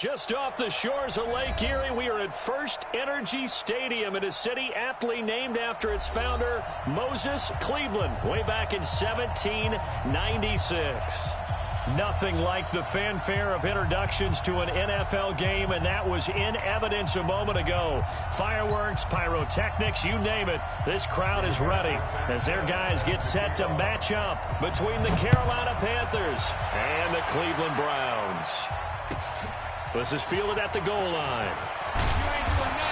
Just off the shores of Lake Erie, we are at First Energy Stadium in a city aptly named after its founder, Moses Cleveland, way back in 1796. Nothing like the fanfare of introductions to an NFL game, and that was in evidence a moment ago. Fireworks, pyrotechnics, you name it. This crowd is ready as their guys get set to match up between the Carolina Panthers and the Cleveland Browns. This is fielded at the goal line.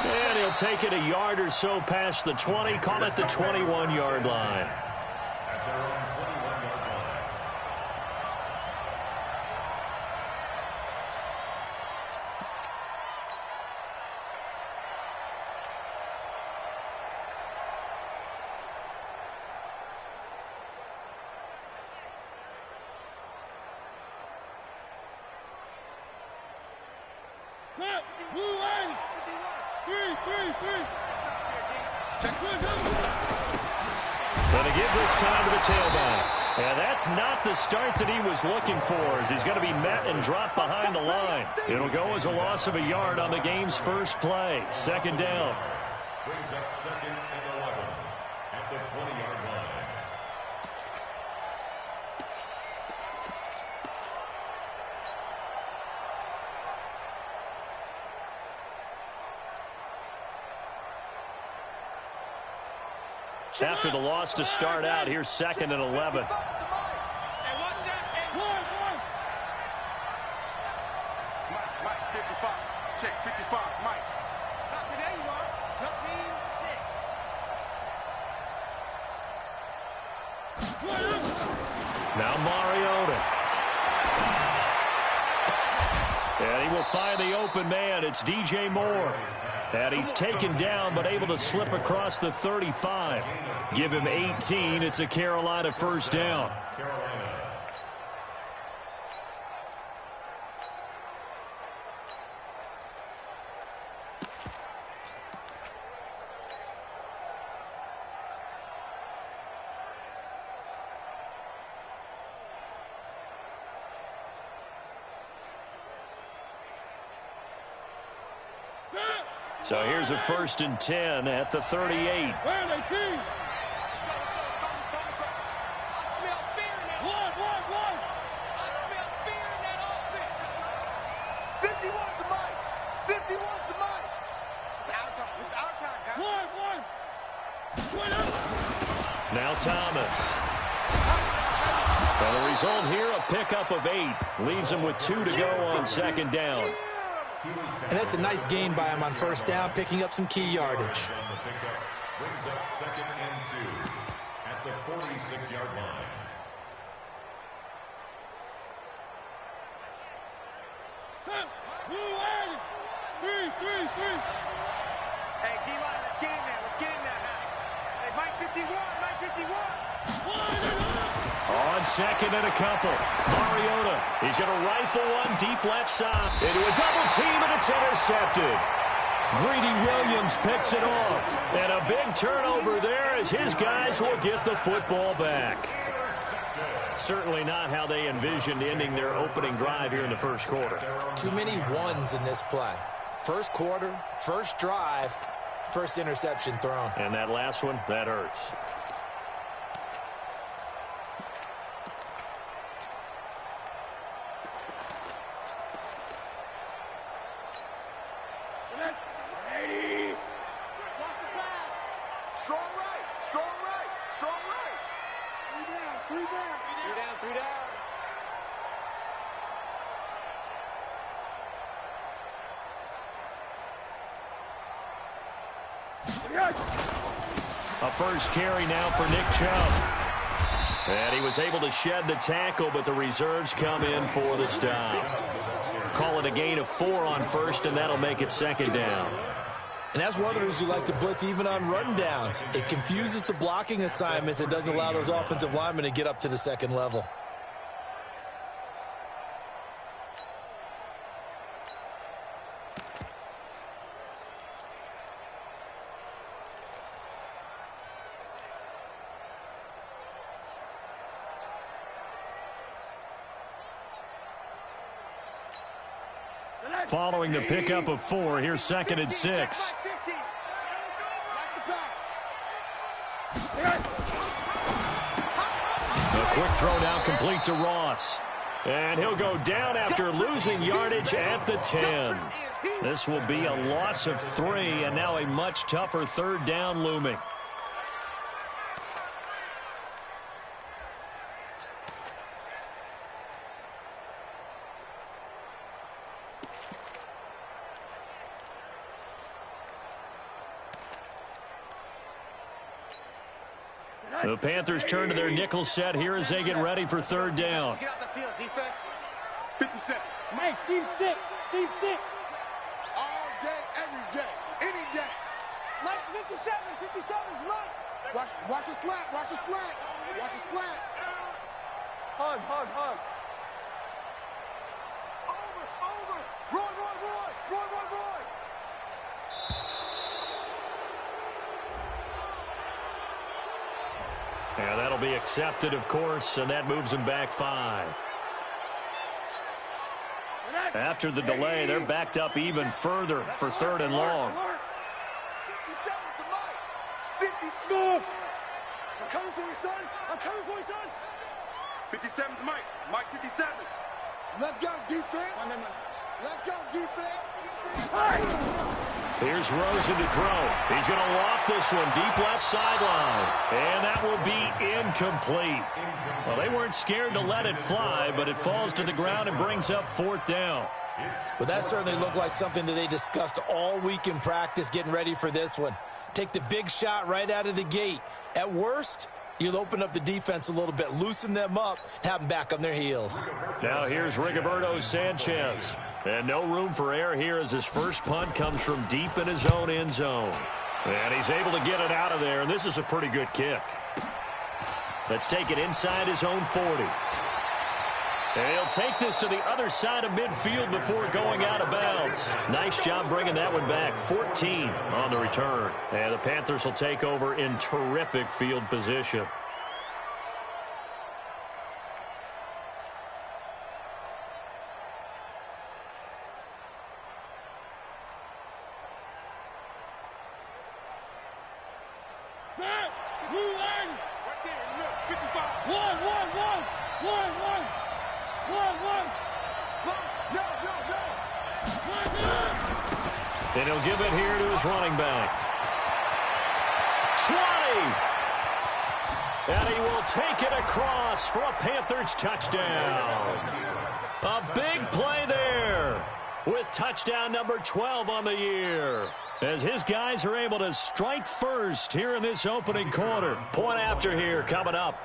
And he'll take it a yard or so past the 20, call it the 21-yard line. Going to give this time to the tailback. And that's not the start that he was looking for, as he's going to be met and dropped behind the line. It'll go as a loss of a yard on the game's first play. Second down. Brings up second and 11 at the 20-yard line. After the loss to start out, here's second and 11. Mike, Mike, 55. Check, 55, Mike. There you are. Scene 6. Now Mariota. And he will find the open man. It's DJ Moore. And he's taken down, but able to slip across the 35. Give him 18. It's a Carolina first down. So here's a 1st and 10 at the 38. Now Thomas. And the result here, a pickup of 8. Leaves him with 2 to go on second down. And that's a nice gain by him on first down, picking up some key yardage. Brings up second and 2 at the 46-yard line. Hey, D-line, let's get in there. Let's get in there now. Hey, Mike 51, Mike 51. On second and a couple. Mariota. He's going to rifle one deep left side. Into a double team, and it's intercepted. Greedy Williams picks it off. And a big turnover there as his guys will get the football back. Certainly not how they envisioned ending their opening drive here in the first quarter. Too many ones in this play. First quarter, first drive, first interception thrown. And that last one, that hurts. A first carry now for Nick Chubb. And he was able to shed the tackle, but the reserves come in for the stop. Call it a gain of 4 on first, and that'll make it second down. And that's one of the reasons you like to blitz even on run downs. It confuses the blocking assignments. It doesn't allow those offensive linemen to get up to the second level. Following the pickup of 4, here's 2nd and 6. A quick throw now complete to Ross. And he'll go down after losing yardage at the 10. This will be a loss of 3, and now a much tougher 3rd down looming. The Panthers turn to their nickel set here as they get ready for 3rd down. Get out the field, defense. 57. Mike, team 6. Team 6. All day, every day, any day. Mike's 57. 57's Mike. Watch a slant. Watch a slant. Watch a slant. Hug. Over. Roy. Yeah, that'll be accepted, of course, and that moves them back 5. After the delay, they're backed up even further for 3rd and long. 57 to Mike. 50 smooth. I'm coming for you, son. 57 to Mike. Mike 57. Let's go, defense. Let's go, defense. Here's Rosen to throw. He's going to loft this one deep left sideline. And that will be incomplete. Well, they weren't scared to let it fly, but it falls to the ground and brings up 4th down. Well, that certainly looked like something that they discussed all week in practice getting ready for this one. Take the big shot right out of the gate. At worst, you'll open up the defense a little bit, loosen them up, have them back on their heels. Now here's Rigoberto Sanchez. And no room for error here as his first punt comes from deep in his own end zone. And he's able to get it out of there, and this is a pretty good kick. Let's take it inside his own 40. And he'll take this to the other side of midfield before going out of bounds. Nice job bringing that one back. 14 on the return. And the Panthers will take over in terrific field position. And he'll give it here to his running back. 20! And he will take it across for a Panthers touchdown. A big play there with touchdown number 12 on the year. As his guys are able to strike first here in this opening quarter. Point after here coming up.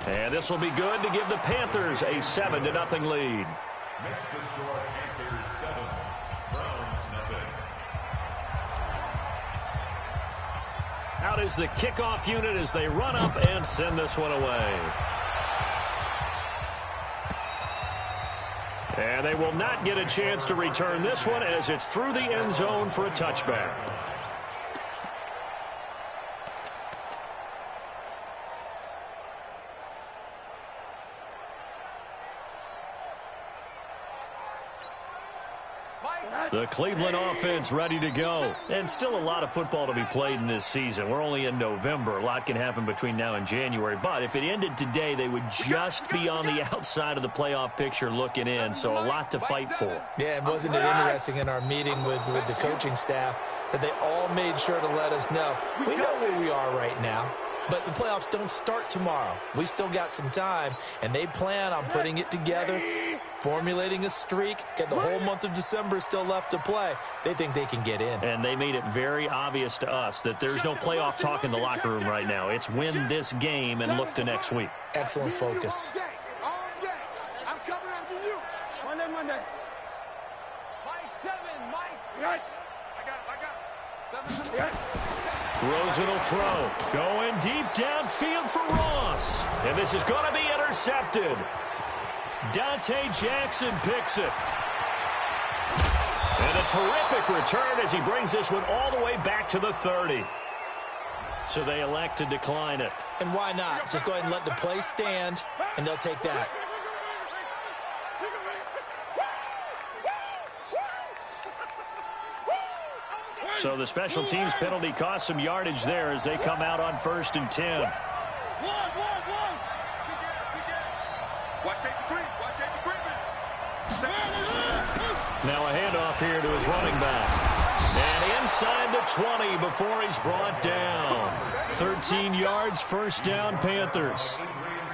And this will be good to give the Panthers a 7-0 lead. Makes the score Panthers 7, Browns 0. Out is the kickoff unit as they run up and send this one away. And they will not get a chance to return this one as it's through the end zone for a touchback. The Cleveland offense ready to go. And still a lot of football to be played in this season. We're only in November. A lot can happen between now and January. But if it ended today, they would just be on the outside of the playoff picture looking in. So a lot to fight for. Yeah, and wasn't it interesting in our meeting with the coaching staff that they all made sure to let us know. We know where we are right now. But the playoffs don't start tomorrow. We still got some time, and they plan on putting it together, formulating a streak, get the whole month of December still left to play. They think they can get in. And they made it very obvious to us that there's no playoff talk in the locker room right now. It's win this game and look to next week. Excellent focus. All day. I'm coming after you. Monday. Mike 7, Mike. Right. I got it. 7. Rosen will throw. Going deep downfield for Ross. And this is going to be intercepted. Dante Jackson picks it. And a terrific return as he brings this one all the way back to the 30. So they elect to decline it. And why not? Just go ahead and let the play stand, and they'll take that. So the special teams penalty cost some yardage there as they come out on 1st and 10. Now a handoff here to his running back. And inside the 20 before he's brought down. 13 yards, first down, Panthers.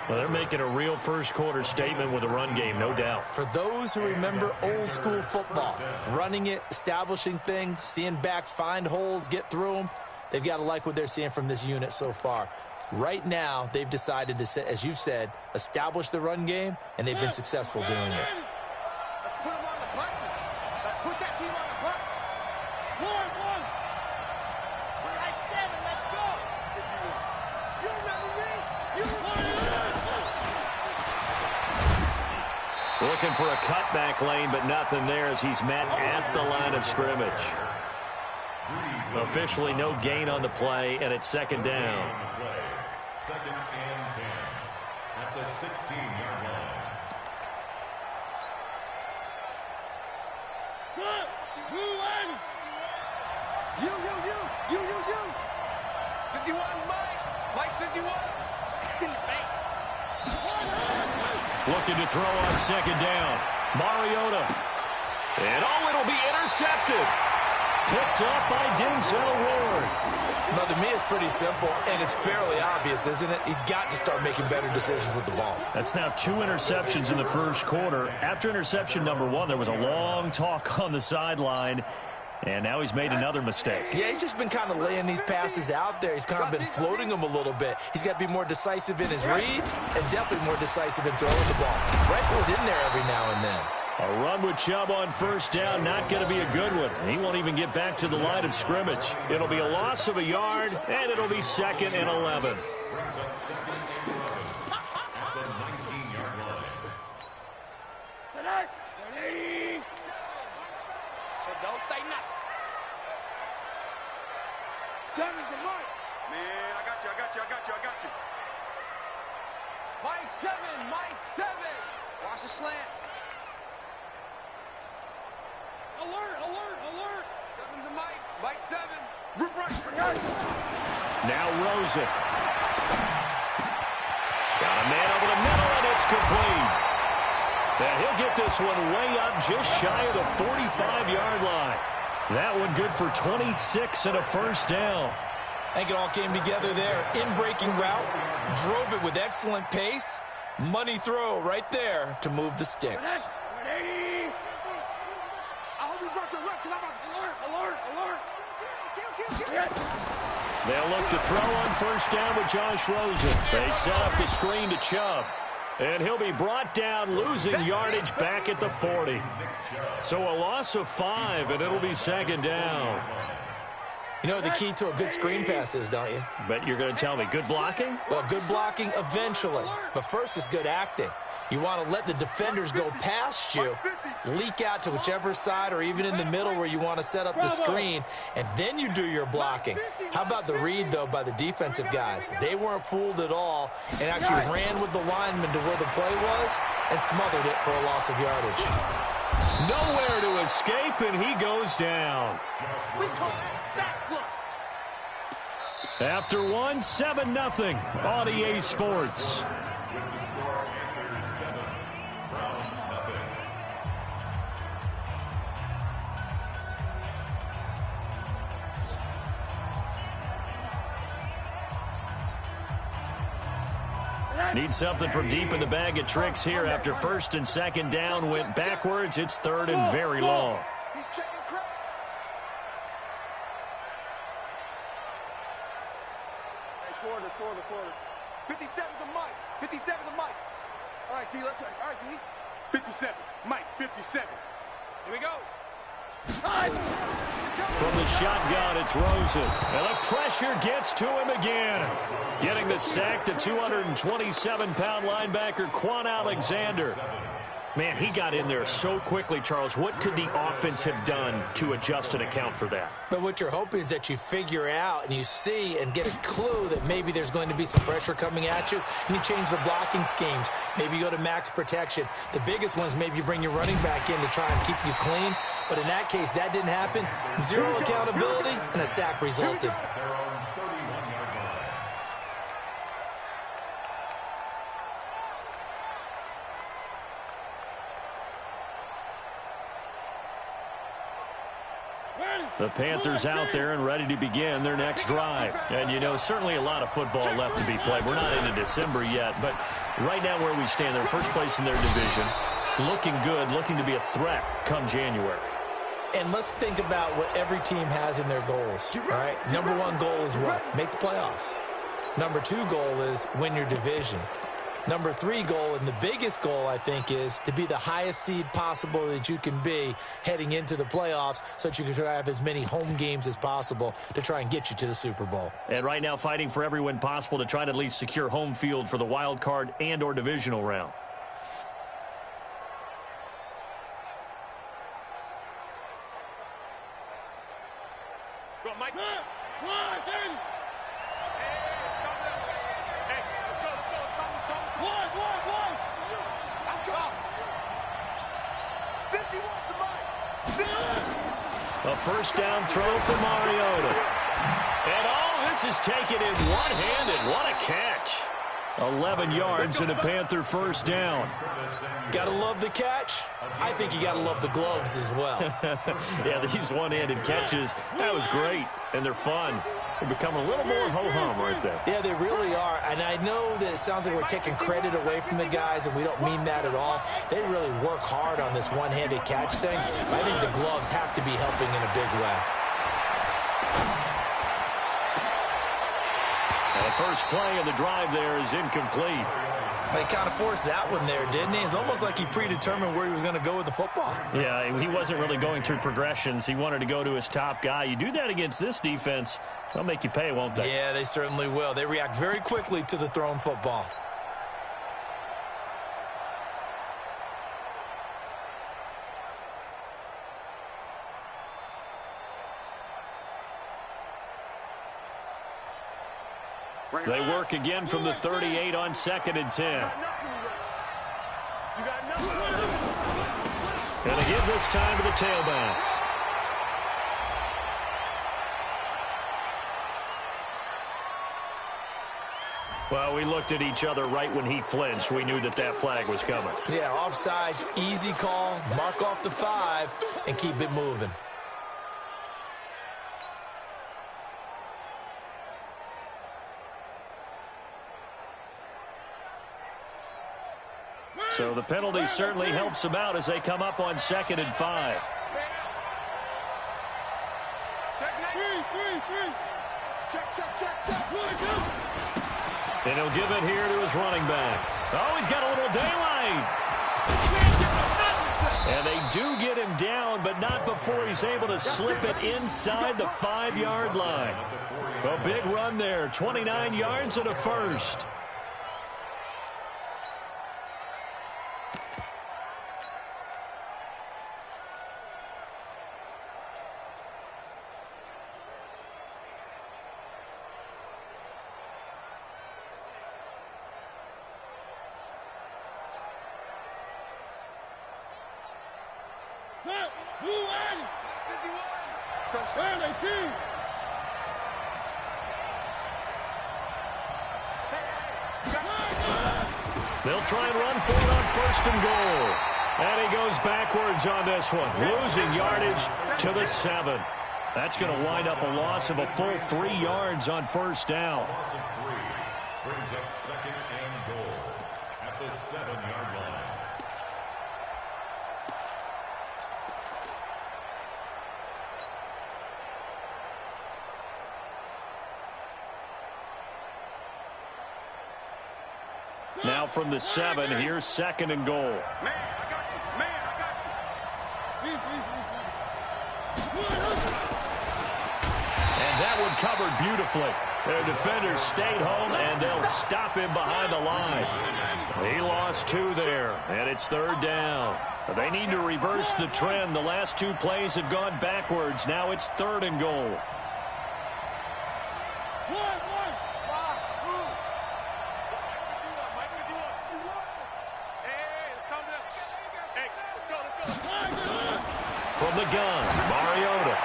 Well, they're making a real first-quarter statement with a run game, no doubt. For those who remember old-school football, running it, establishing things, seeing backs find holes, get through them, they've got to like what they're seeing from this unit so far. Right now, they've decided to, as you've said, establish the run game, and they've been successful doing it. Let's put them on the buses. Let's put that team on the bus. One. I said it. Let's go. You remember me? Looking for a cutback lane, but nothing there as he's met at the line of scrimmage. Officially no gain on the play, and it's 2nd down. 2nd and 10 at the 16-yard line. You. 51, Mike 51. In the face. Looking to throw on 2nd down. Mariota. And it'll be intercepted. Picked up by Denzel Ward. Well, to me, it's pretty simple, and it's fairly obvious, isn't it? He's got to start making better decisions with the ball. That's now 2 interceptions in the first quarter. After interception number 1, there was a long talk on the sideline, and now he's made another mistake. Yeah, he's just been kind of laying these passes out there. He's kind of been floating them a little bit. He's got to be more decisive in his reads and definitely more decisive in throwing the ball. Rifle it in there every now and then. A run with Chubb on 1st down, not going to be a good one. He won't even get back to the line of scrimmage. It'll be a loss of a yard, and it'll be 2nd and 11. Brings up 2nd and 11 at the 19-yard line. So don't say nothing. Devon's a Mike. Man, I got you. Mike 7. Watch the slant. Alert. Devon's a Mike 7. Rip right. Now Rosen. Got a man over the middle, and it's complete. And he'll get this one way up just shy of the 45-yard line. That one good for 26 and a first down. I think it all came together there. In-breaking route, drove it with excellent pace. Money throw right there to move the sticks. I hope you brought your refs because I'm about to alert. They'll look to throw on 1st down with Josh Rosen. They set up the screen to Chubb. And he'll be brought down, losing yardage back at the 40. So a loss of 5, and it'll be 2nd down. You know what the key to a good screen pass is, don't you? Bet you're going to tell me. Good blocking? Well, good blocking eventually. But first is good acting. You want to let the defenders go past you, leak out to whichever side or even in the middle where you want to set up the screen, and then you do your blocking. How about the read, though, by the defensive guys? They weren't fooled at all and actually ran with the lineman to where the play was and smothered it for a loss of yardage. Nowhere to escape, and he goes down. We call that sack block. After 7-0 on EA Sports. Need something from deep in the bag of tricks here after 1st and 2nd down went backwards. It's 3rd and very long. He's checking crowd. Quarter. 57's a Mike. 57's a Mike. All right, T, let's try. All right, T. 57. Mike, 57. Here we go. From the shotgun, it's Rosen. And the pressure gets to him again. Getting the sack, the 227-pound linebacker, Quan Alexander. Man, he got in there so quickly, Charles. What could the offense have done to adjust and account for that? But what you're hoping is that you figure out and you see and get a clue that maybe there's going to be some pressure coming at you, and you change the blocking schemes. Maybe you go to max protection. The biggest one is maybe you bring your running back in to try and keep you clean. But in that case, that didn't happen. Zero accountability, and a sack resulted. The Panthers out there and ready to begin their next drive. And, you know, certainly a lot of football left to be played. We're not into December yet, but right now where we stand, they're first place in their division, looking good, looking to be a threat come January. And let's think about what every team has in their goals, all right? Number one goal is what? Make the playoffs. Number two goal is win your division. Number three goal, and the biggest goal, I think, is to be the highest seed possible that you can be heading into the playoffs so that you can try to have as many home games as possible to try and get you to the Super Bowl. And right now fighting for every win possible to try to at least secure home field for the wild card and or divisional round. Go, Mike. A first down throw for Mariota. And all this is taken in one-handed. What a catch. 11 yards and a Panther first down. Gotta love the catch. I think you gotta love the gloves as well. Yeah, these one-handed catches, that was great. And they're fun. They're becoming a little more ho-hum right there. Yeah, they really are. And I know that it sounds like we're taking credit away from the guys, and we don't mean that at all. They really work hard on this one-handed catch thing. I think the gloves have to be helping in a big way. And the first play of the drive there is incomplete. He kind of forced that one there, didn't he? It's almost like he predetermined where he was going to go with the football. Yeah, he wasn't really going through progressions. He wanted to go to his top guy. You do that against this defense, they'll make you pay, won't they? Yeah, they certainly will. They react very quickly to the thrown football. They work again from the 38 on 2nd and 10. And they give this time to the tailback. Well, we looked at each other right when he flinched. We knew that that flag was coming. Yeah, offsides, easy call, mark off the 5, and keep it moving. So the penalty certainly helps them out as they come up on 2nd and 5. And he'll give it here to his running back. Oh, he's got a little daylight. And they do get him down, but not before he's able to slip it inside the 5-yard line. A big run there, 29 yards and a first. They'll try and run for it on 1st and goal. And he goes backwards on this one, losing yardage to the 7. That's going to wind up a loss of a full 3 yards on 1st down. Loss of 3 brings up 2nd and goal at the 7-yard line. Now from the 7, here's 2nd and goal. Man, I got you. Man, I got you. And that one covered beautifully. Their defenders stayed home, and they'll stop him behind the line. He lost 2 there, and it's 3rd down. They need to reverse the trend. The last 2 plays have gone backwards. Now it's 3rd and goal. From the gun, Mariota.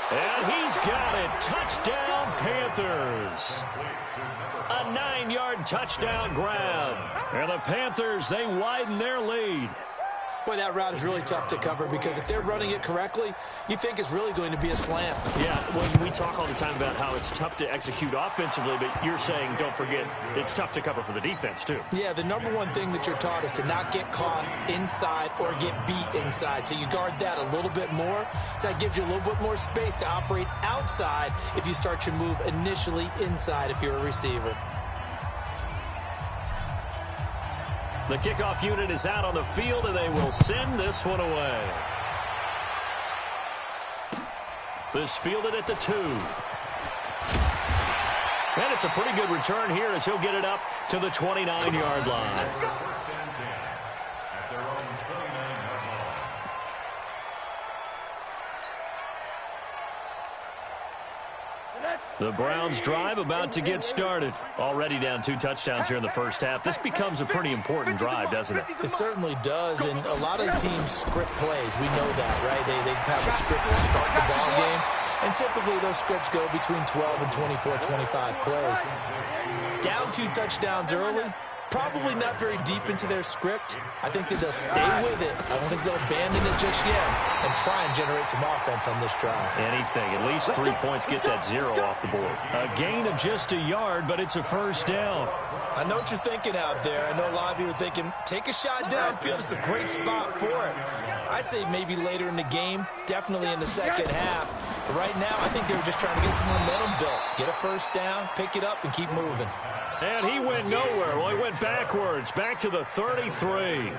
And he's got it. Touchdown, Panthers. A 9-yard touchdown grab. And the Panthers, they widen their lead. Boy, that route is really tough to cover because if they're running it correctly, you think it's really going to be a slant. Yeah, well, we talk all the time about how it's tough to execute offensively, but you're saying, don't forget, it's tough to cover for the defense, too. Yeah, the number one thing that you're taught is to not get caught inside or get beat inside. So you guard that a little bit more. So that gives you a little bit more space to operate outside if you start your move initially inside if you're a receiver. The kickoff unit is out on the field, and they will send this one away. This fielded at the 2. And it's a pretty good return here as he'll get it up to the 29-yard line. The Browns drive about to get started. Already down 2 touchdowns here in the first half. This becomes a pretty important drive, doesn't it? It certainly does, and a lot of teams script plays. We know that, right? They have a script to start the ball game, and typically those scripts go between 12 and 24, 25 plays. Down 2 touchdowns early, probably not very deep into their script. I think that they'll stay with it. I don't think they'll abandon it just yet and try and generate some offense on this drive. Anything. At least 3 points, get that 0 off the board. A gain of just a yard, but it's a first down. I know what you're thinking out there. I know a lot of you are thinking, take a shot downfield. It's a great spot for it. I'd say maybe later in the game, definitely in the second half. But right now, I think they were just trying to get some momentum built. Get a first down, pick it up, and keep moving. And he went nowhere. Well, he went backwards, back to the 33.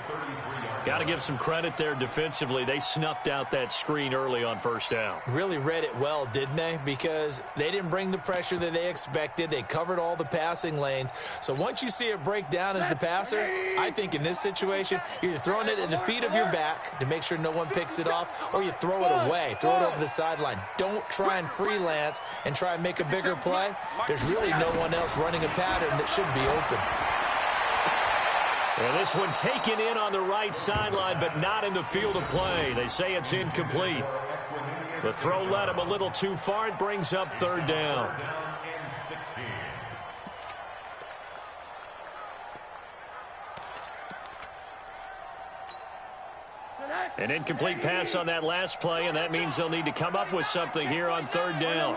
Got to give some credit there defensively. They snuffed out that screen early on first down. Really read it well, didn't they? Because they didn't bring the pressure that they expected. They covered all the passing lanes. So once you see it break down as the passer, I think in this situation, you're either throwing it at the feet of your back to make sure no one picks it off, or you throw it away, throw it over the sideline. Don't try and freelance and try and make a bigger play. There's really no one else running a pattern that should be open. And this one taken in on the right sideline, but not in the field of play. They say it's incomplete. The throw led him a little too far. It brings up 3rd down. An incomplete pass on that last play, and that means they'll need to come up with something here on 3rd down.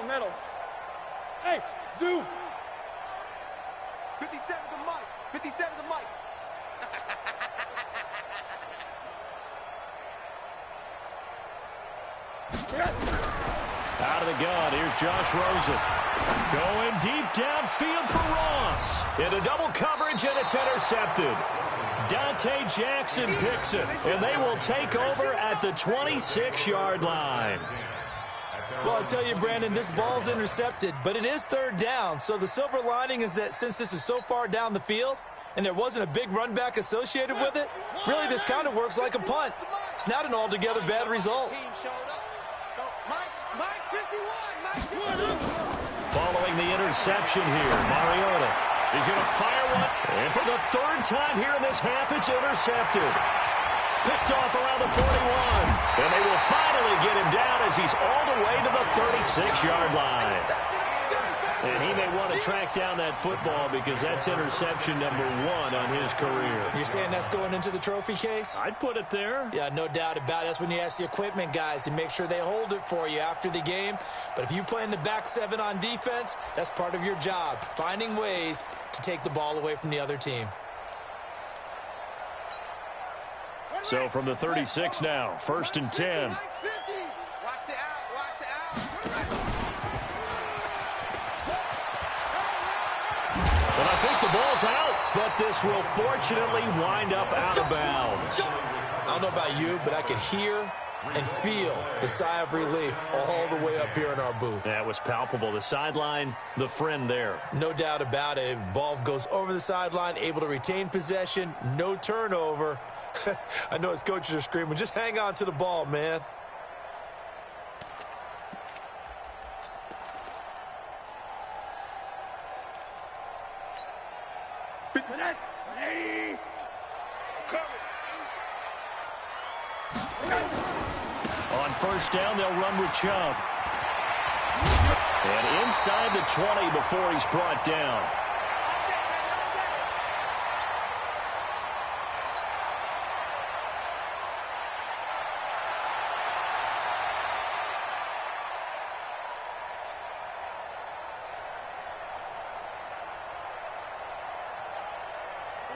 Middle. Hey, Zoo. 57 to Mike. 57 to Mike. Out of the gun, here's Josh Rosen. Going deep downfield for Ross. Into double coverage, and it's intercepted. Dante Jackson picks it, and they will take over at the 26-yard line. Well, I tell you, Brandon, this ball's intercepted, but it is 3rd down. So the silver lining is that since this is so far down the field and there wasn't a big run back associated with it, really this kind of works like a punt. It's not an altogether bad result. Mike 51. Following the interception here, Mariota is going to fire one. And for the 3rd time here in this half, it's intercepted. Picked off around the 41. And they will finally get him down as he's all the way to the 36-yard line. And he may want to track down that football because that's interception number 1 on his career. You're saying that's going into the trophy case? I'd put it there. Yeah, no doubt about it. That's when you ask the equipment guys to make sure they hold it for you after the game. But if you play in the back 7 on defense, that's part of your job, finding ways to take the ball away from the other team. So from the 36 now, 1st and 10. Watch the out. But I think the ball's out, but this will fortunately wind up out of bounds. I don't know about you, but I could hear and feel the sigh of relief all the way up here in our booth. That was palpable. The sideline, the friend there. No doubt about it. If the ball goes over the sideline, able to retain possession, no turnover. I know his coaches are screaming, just hang on to the ball, man. On first down, they'll run with Chubb. And inside the 20 before he's brought down.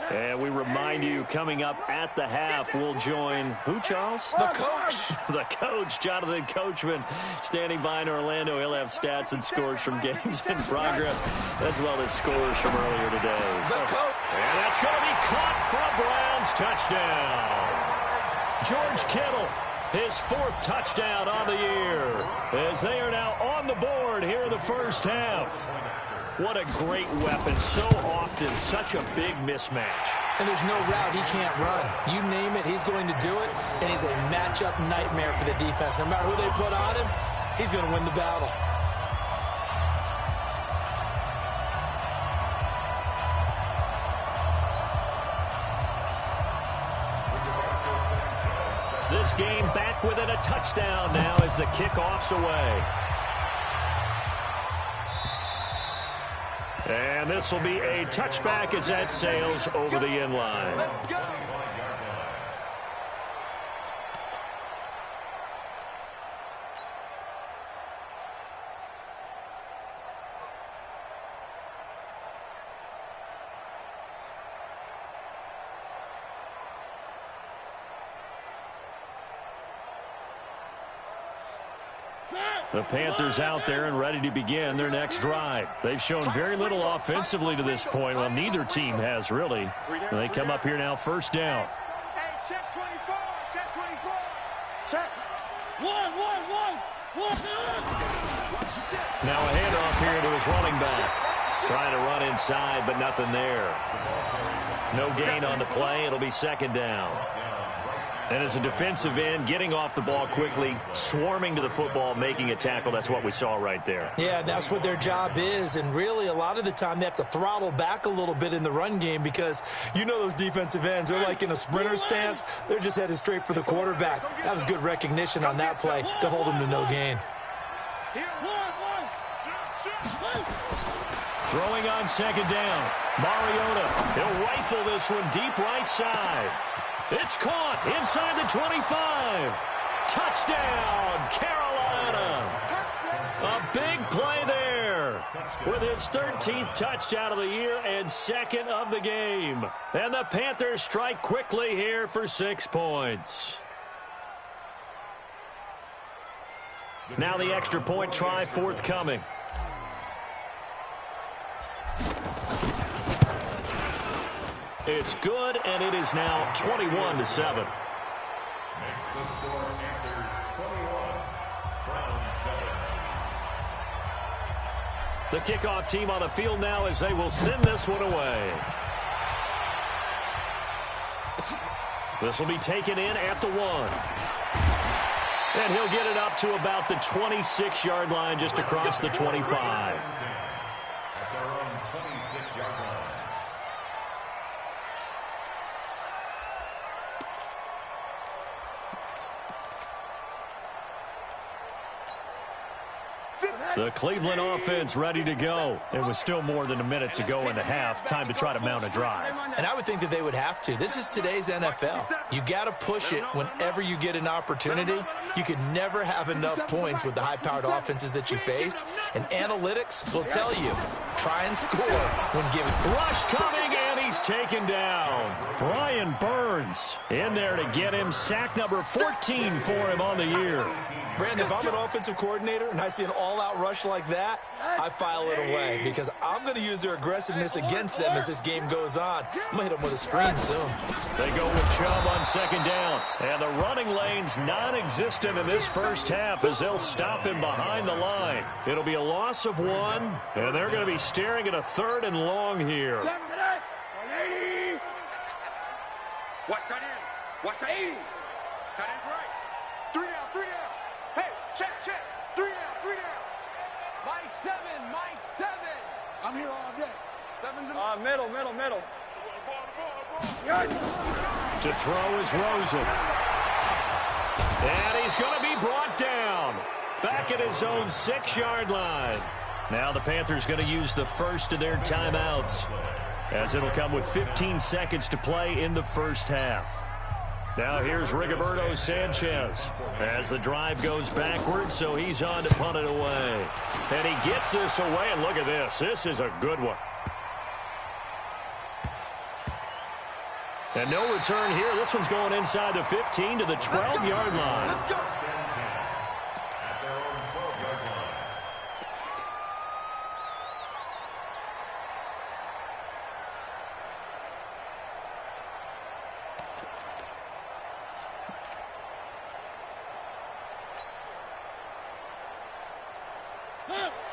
And we remind you, coming up at the half, we'll join who, Charles? The coach. The coach, Jonathan Coachman, standing by in Orlando. He'll have stats and scores from games in progress, as well as scores from earlier today. The coach. And that's going to be caught for a Browns touchdown. George Kittle, his 4th touchdown on the year, as they are now on the board here in the first half. What a great weapon. So often, such a big mismatch. And there's no route he can't run. You name it, he's going to do it, and he's a matchup nightmare for the defense. No matter who they put on him, he's going to win the battle. This game back within a touchdown now as the kickoff's away. And this will be a touchback as that sails over the end line. Let's go. The Panthers out there and ready to begin their next drive. They've shown very little offensively to this point. Well, neither team has, really. And they come up here now, first down. Hey, check 24, check 24. Check. One. Now a handoff here to his running back. Trying to run inside, but nothing there. No gain on the play. It'll be second down. And as a defensive end, getting off the ball quickly, swarming to the football, making a tackle, that's what we saw right there. Yeah, that's what their job is, and really a lot of the time they have to throttle back a little bit in the run game because you know those defensive ends, they're like in a sprinter stance. They're just headed straight for the quarterback. That was good recognition on that play to hold him to no gain. Throwing on second down. Mariota, he'll rifle this one deep right side. It's caught inside the 25. Touchdown, Carolina. A big play there with his 13th touchdown of the year and 2nd of the game. And the Panthers strike quickly here for 6 points. Now the extra point try forthcoming. It's good, and it is now 21-7. The kickoff team on the field now as they will send this one away. This will be taken in at the 1. And he'll get it up to about the 26-yard line just across the 25. The Cleveland offense ready to go. It was still more than a minute to go in the half. Time to try to mount a drive. And I would think that they would have to. This is today's NFL. You got to push it whenever you get an opportunity. You can never have enough points with the high-powered offenses that you face. And analytics will tell you, try and score when given. Rush coming, and he's taken down. Brian Burns in there to get him. Sack number 14 for him on the year. Brandon, if I'm an offensive coordinator and I see an all-out rush like that, I file it away because I'm going to use their aggressiveness against them as this game goes on. I'm going to hit them with a screen soon. They go with Chubb on second down. And the running lane's non-existent in this first half as they'll stop him behind the line. It'll be a loss of 1, and they're going to be staring at a 3rd and long here. Watch tight end. Watch tight end. Tight end's right. 3 down, 3 down. Hey, check. 3 down, 3 down. Mike 7. I'm here all day. 7's in Middle. To throw is Rosen. And he's going to be brought down. Back at his own 6-yard line. Now the Panthers going to use the first of their timeouts, as it'll come with 15 seconds to play in the first half. Now here's Rigoberto Sanchez as the drive goes backwards, so he's on to punt it away. And he gets this away, and look at this. This is a good one. And no return here. This one's going inside the 15 to the 12-yard line. At their own 12-yard line.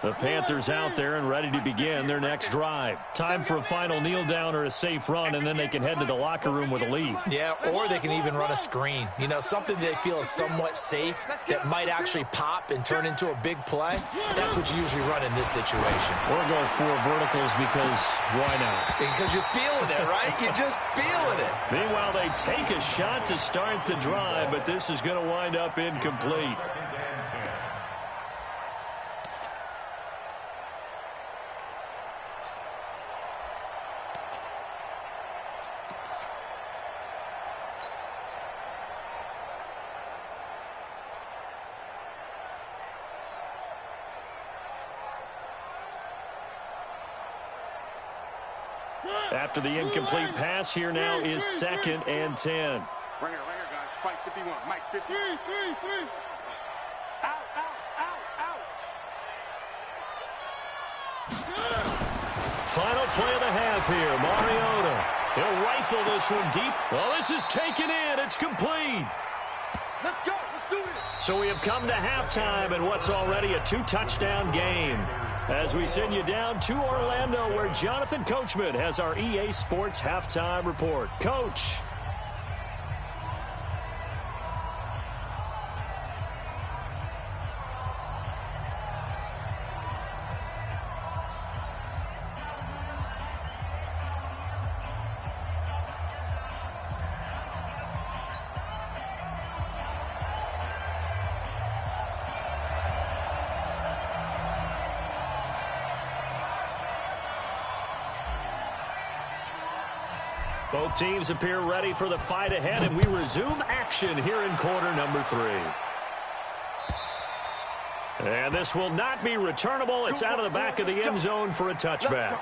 The Panthers out there and ready to begin their next drive. Time for a final kneel down or a safe run, and then they can head to the locker room with a lead. Yeah, or they can even run a screen. You know, something they feel is somewhat safe that might actually pop and turn into a big play. That's what you usually run in this situation. Or go 4 verticals because why not? Because you're feeling it, right? You're just feeling it. Meanwhile, they take a shot to start the drive, but this is going to wind up incomplete. After the incomplete pass, here now is 2nd and 10. Right here, guys. Mike 51. Mike 50. Out. Final play of the half here. Mariota. He'll rifle this one deep. Well, this is taken in. It's complete. Let's go. Let's do this. So we have come to halftime in what's already a 2-touchdown game, as we send you down to Orlando, where Jonathan Coachman has our EA Sports halftime report. Coach. Both teams appear ready for the fight ahead, and we resume action here in quarter number 3. And this will not be returnable. It's out of the back of the end zone for a touchback.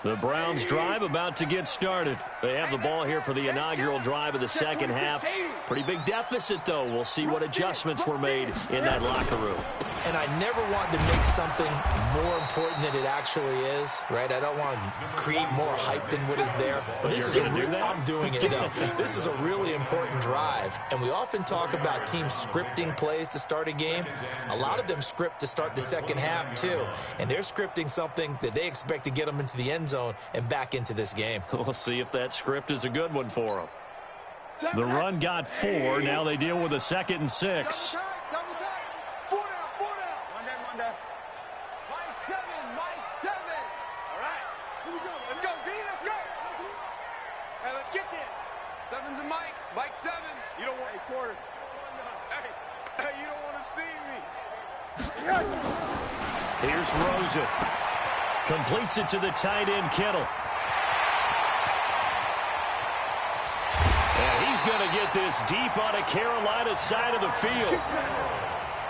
The Browns drive about to get started. They have the ball here for the inaugural drive of the second half. Pretty big deficit, though. We'll see what adjustments were made in that locker room. And I never want to make something more important than it actually is, right? I don't want to create more hype than what is there. But this is I'm doing it, though. This is a really important drive. And we often talk about teams scripting plays to start a game. A lot of them script to start the second half, too. And they're scripting something that they expect to get them into the end zone and back into this game. We'll see if that script is a good one for them. The run got 4. Now they deal with a 2nd and 6. Double time. 4 down. One down. Mike 7. All right. Here we go. Let's go, D. Let's go. Hey, let's get there. 7's a Mike. Mike 7. You don't want a quarter. Hey, you don't want to see me. Here's Rosen. Completes it to the tight end, Kittle. He's going to get this deep on a Carolina side of the field.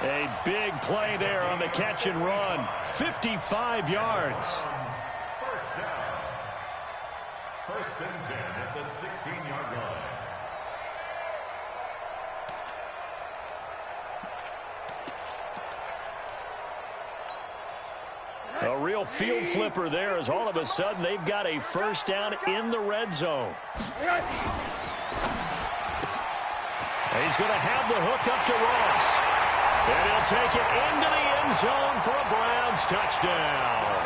A big play there on the catch and run. 55 yards. First down. First and 10 at the 16-yard line. A real field flipper there as all of a sudden they've got a first down in the red zone. He's going to have the hook up to Ross. And he'll take it into the end zone for a Browns touchdown.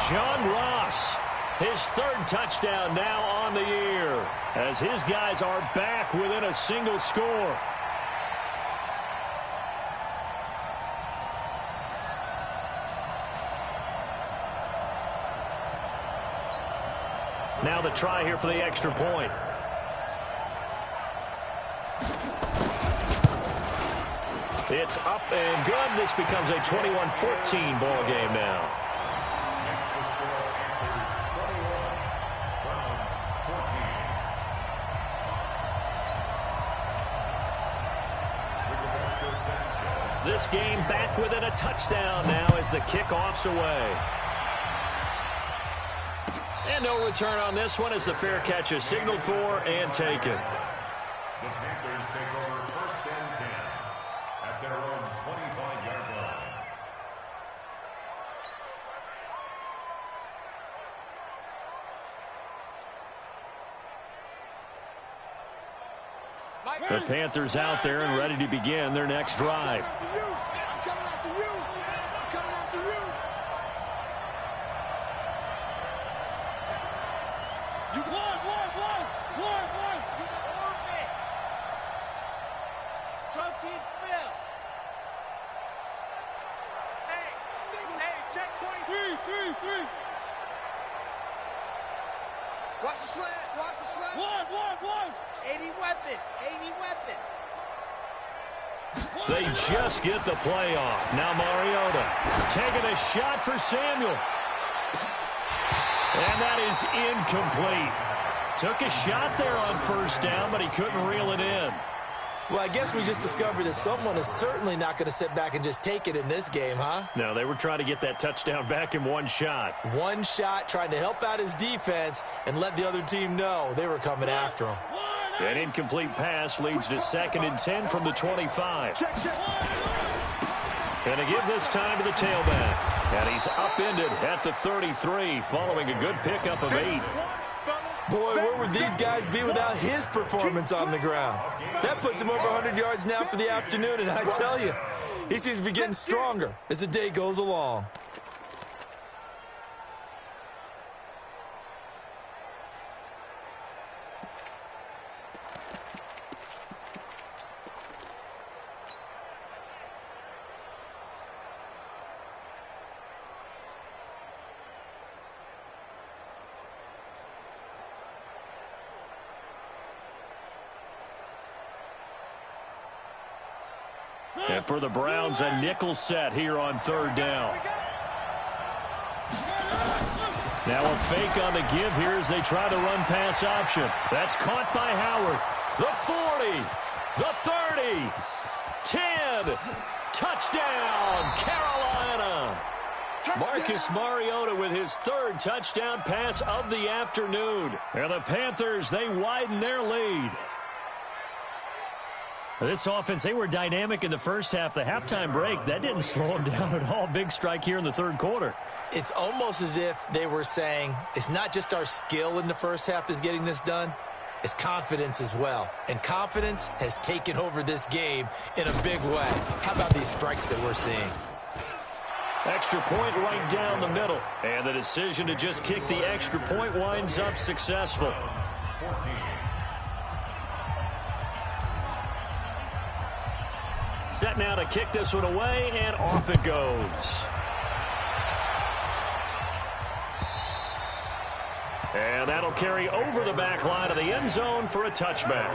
John Ross, his third touchdown now on the year as his guys are back within a single score. Now the try here for the extra point. It's up and good. This becomes a 21-14 ball game now. Next to score, Panthers 21, Browns 14. This game back within a touchdown now as the kickoff's away. And no return on this one as the fair catch is signaled for and taken. The Panthers take over first and 10 at their own 25-yard line. The Panthers out there and ready to begin their next drive. I'm coming after you. I'm coming after you. Check 23. Watch the slant. Watch the slant. One. 80 weapon. 80 weapon. They just get the play off. Now Mariota taking a shot for Samuel. And that is incomplete. Took a shot there on first down, but he couldn't reel it in. Well, I guess we just discovered that someone is certainly not going to sit back and just take it in this game, huh? No, they were trying to get that touchdown back in one shot. One shot, trying to help out his defense and let the other team know they were coming after him. An incomplete pass leads to 2nd and 10 from the 25. And to give this time to the tailback. And he's upended at the 33 following a good pickup of 8. Boy, where would these guys be without his performance on the ground? That puts him over 100 yards now for the afternoon, and I tell you, he seems to be getting stronger as the day goes along. And for the Browns, a nickel set here on 3rd down. Now a fake on the give here as they try the run-pass option. That's caught by Howard. The 40, the 30, 10, touchdown, Carolina. Marcus Mariota with his 3rd touchdown pass of the afternoon. And the Panthers, they widen their lead. This offense, they were dynamic in the first half. The halftime break, that didn't slow them down at all. Big strike here in the 3rd quarter. It's almost as if they were saying, it's not just our skill in the first half that's getting this done, it's confidence as well. And confidence has taken over this game in a big way. How about these strikes that we're seeing? Extra point right down the middle. And the decision to just kick the extra point winds up successful. 14. Set now to kick this one away, and off it goes. And that'll carry over the back line of the end zone for a touchback.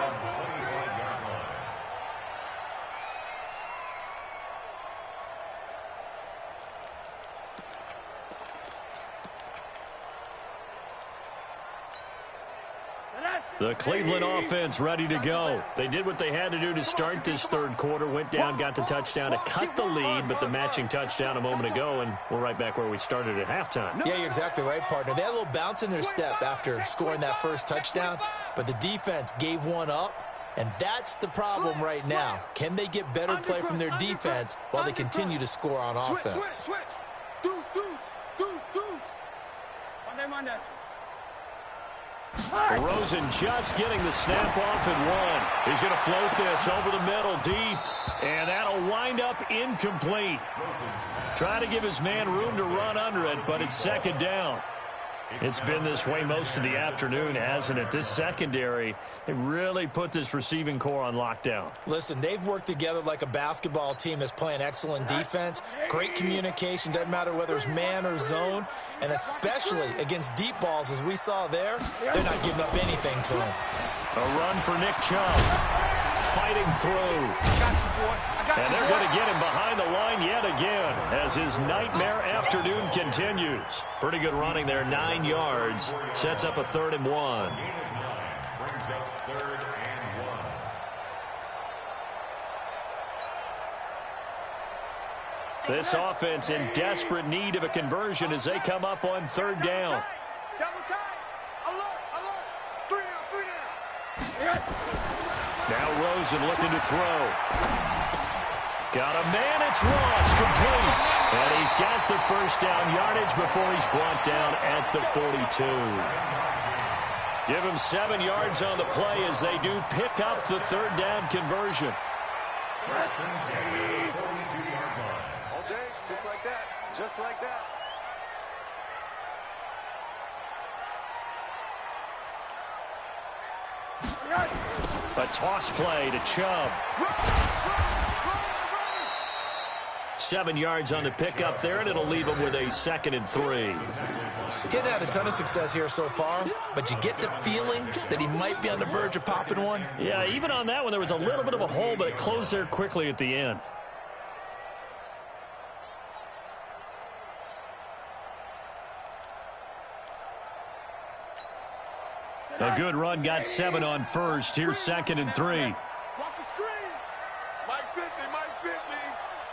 The Cleveland offense ready to go. They did what they had to do to start this third quarter. Went down, got the touchdown to cut the lead, but the matching touchdown a moment ago, and we're right back where we started at halftime. Yeah, you're exactly right, partner. They had a little bounce in their step after scoring that first touchdown, but the defense gave one up, and that's the problem right now. Can they get better play from their defense while they continue to score on offense? Switch. Deuce. Monday. Rosen just getting the snap off at one. He's going to float this over the middle deep, and that'll wind up incomplete. Trying to give his man room to run under it, but it's second down. It's been this way most of the afternoon, hasn't it? This secondary, they really put this receiving core on lockdown. Listen, they've worked together like a basketball team that's playing excellent defense. Great communication, doesn't matter whether it's man or zone. And especially against deep balls, as we saw there, they're not giving up anything to him. A run for Nick Chubb. Fighting through. I got you, boy. And they're going to get him behind the line yet again as his nightmare afternoon continues. Pretty good running there, 9 yards. Sets up a 3rd and 1. Brings up 3rd and 1. This offense in desperate need of a conversion as they come up on 3rd down. Double time. Alert. 3 down. Now Rosen looking to throw. Got a man, it's Ross, complete. And he's got the first down yardage before he's brought down at the 42. Give him 7 yards on the play as they do pick up the 3rd down conversion. First and 10, 42-yard line. All day, just like that. A toss play to Chubb. 7 yards on the pickup there, and it'll leave him with a 2nd and 3. He hadn't had a ton of success here so far, but you get the feeling that he might be on the verge of popping one. Yeah, even on that one, there was a little bit of a hole, but it closed there quickly at the end. A good run, got 7 on first. Here's 2nd and 3. Watch the screen. Mike 50.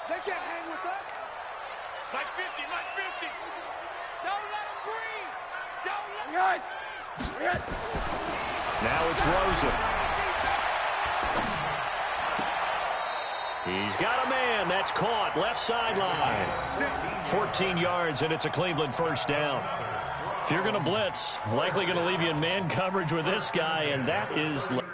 They can't hang with us. Mike 50. Don't let him breathe. Now it's Rosen. He's got a man. That's caught. Left sideline. 14 yards, and it's a Cleveland first down. If you're going to blitz, likely going to leave you in man coverage with this guy, and that is less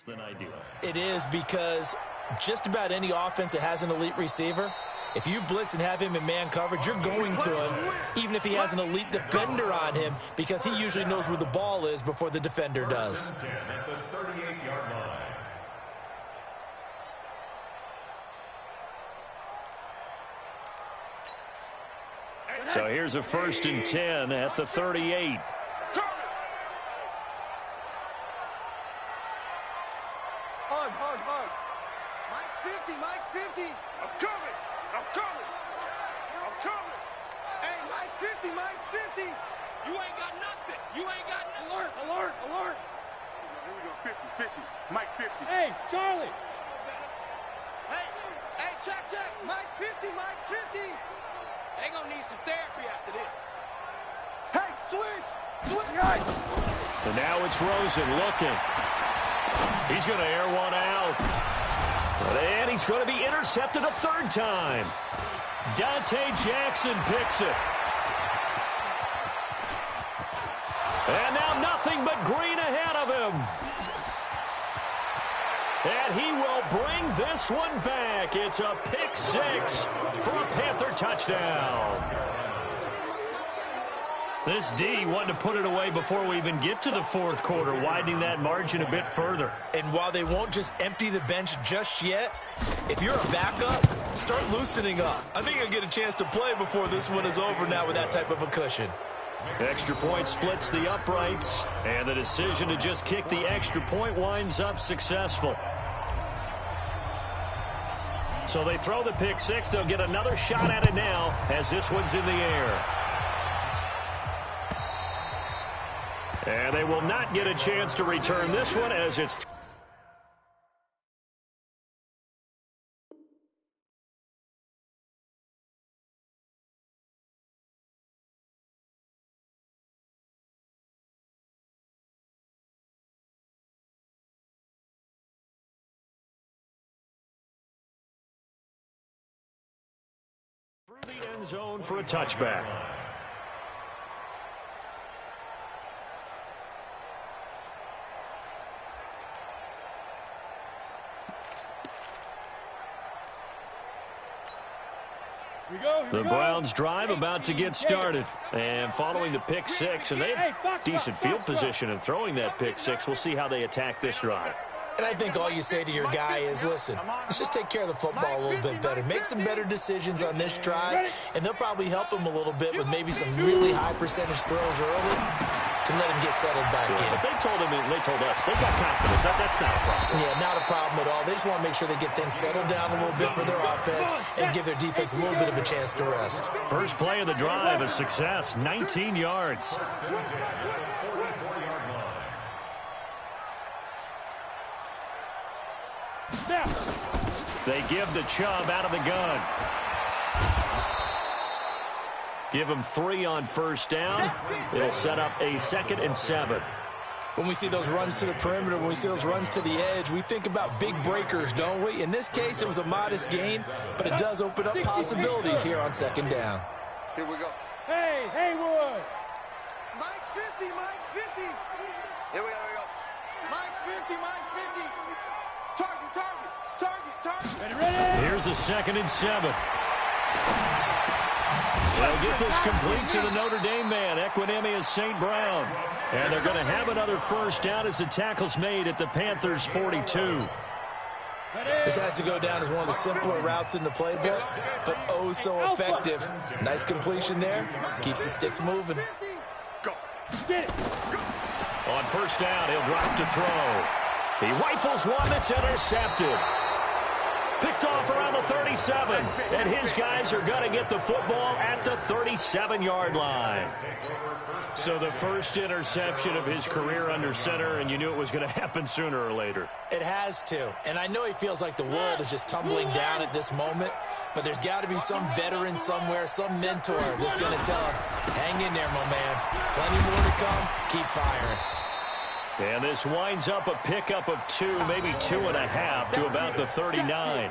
than ideal. It is, because just about any offense that has an elite receiver, if you blitz and have him in man coverage, you're going to him, even if he has an elite defender on him, because he usually knows where the ball is before the defender does. At the 38-yard line. So here's a 1st and 10 at the 38. Hard. Mike's 50. I'm coming. Hey, Mike's 50. You ain't got nothing. Alert. Here we go. 50. Mike 50. Hey, Charlie. Hey, check. Mike 50. They gonna need some therapy after this. Hey, switch. And now it's Rosen looking. He's going to air one out. And he's going to be intercepted a 3rd time. Dante Jackson picks it. And now nothing but green ahead of him. And he will bring this one back. It's a pick 6 for a Panther touchdown. This D wanted to put it away before we even get to the 4th quarter, widening that margin a bit further. And while they won't just empty the bench just yet, if you're a backup, start loosening up. I think you'll get a chance to play before this one is over now with that type of a cushion. Extra point splits the uprights, and the decision to just kick the extra point winds up successful. So they throw the pick 6. They'll get another shot at it now as this one's in the air. And they will not get a chance to return this one as it's... through the end zone for a touchback. The Browns drive about to get started. And following the pick six, and they have decent field position in throwing that pick six. We'll see how they attack this drive. And I think all you say to your guy is, listen, let's just take care of the football a little bit better. Make some better decisions on this drive, and they'll probably help him a little bit with maybe some really high percentage throws early to let him get settled back in. But they told him, and they told us, they got confidence. That's not a problem. Yeah, not a problem at all. They just want to make sure they get things settled down a little bit for their offense and give their defense a little bit of a chance to rest. First play of the drive, a success, 19 yards. They give the Chubb out of the gun. Give him 3 on first down. It'll set up a 2nd and 7. When we see those runs to the perimeter, when we see those runs to the edge, we think about big breakers, don't we? In this case, it was a modest gain, but it does open up possibilities here on 2nd down. Here we go. Hey, Haywood. Mike's 50, Mike's 50. Here we go, here we go. Mike's 50, Mike's 50. Target, target, target, target. Ready? Here's a 2nd and 7. They'll get this complete to the Notre Dame man, Equinemius St. Brown. And they're going to have another first down as the tackle's made at the Panthers' 42. This has to go down as one of the simpler routes in the playbook, but oh so effective. Nice completion there. Keeps the sticks moving. Go. Get it. On first down, he'll drop to throw. He rifles one that's intercepted. Picked off around the 37. And his guys are going to get the football at the 37-yard line. So the first interception of his career under center, and you knew it was going to happen sooner or later. It has to. And I know he feels like the world is just tumbling down at this moment, but there's got to be some veteran somewhere, some mentor that's going to tell him, hang in there, my man. Plenty more to come. Keep firing. And this winds up a pickup of 2, maybe 2.5 to about the 39.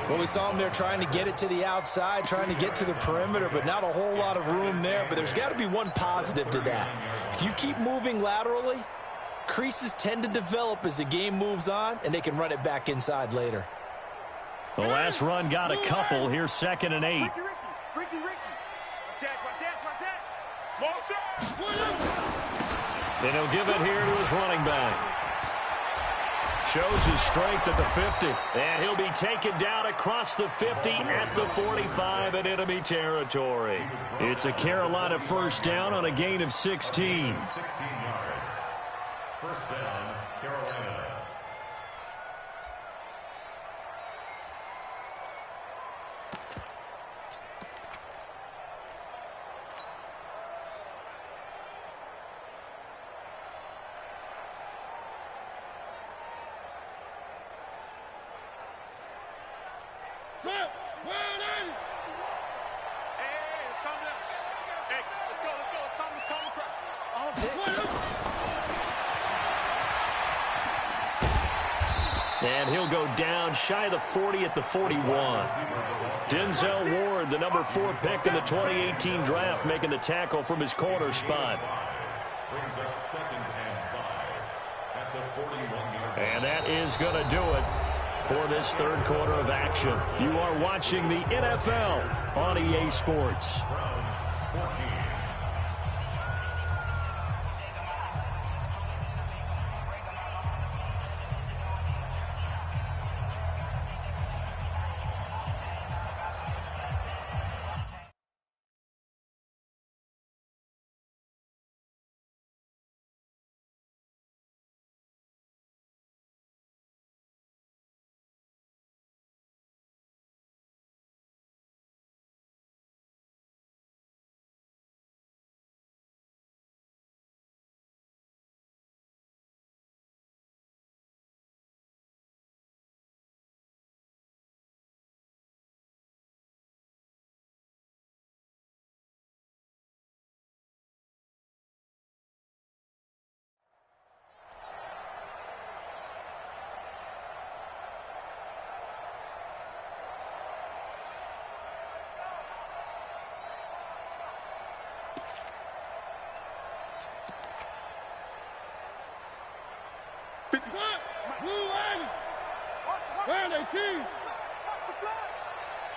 Well, we saw him there trying to get it to the outside, trying to get to the perimeter, but not a whole lot of room there. But there's got to be one positive to that. If you keep moving laterally, creases tend to develop as the game moves on, and they can run it back inside later. The last run got a couple. Here's 2nd and 8. Ricky. Watch that. Motion. And he'll give it here to his running back. Shows his strength at the 50. And he'll be taken down across the 50 at the 45 in enemy territory. It's a Carolina first down on a gain of 16. 16 yards. First down, Carolina. And he'll go down shy of the 40 at the 41. Denzel Ward, the number 4 pick in the 2018 draft, making the tackle from his corner spot. Brings up 2nd and 5 at the 41-yard line. And that is going to do it for this third quarter of action. You are watching the NFL on EA Sports. Browns 14. Where they cheese?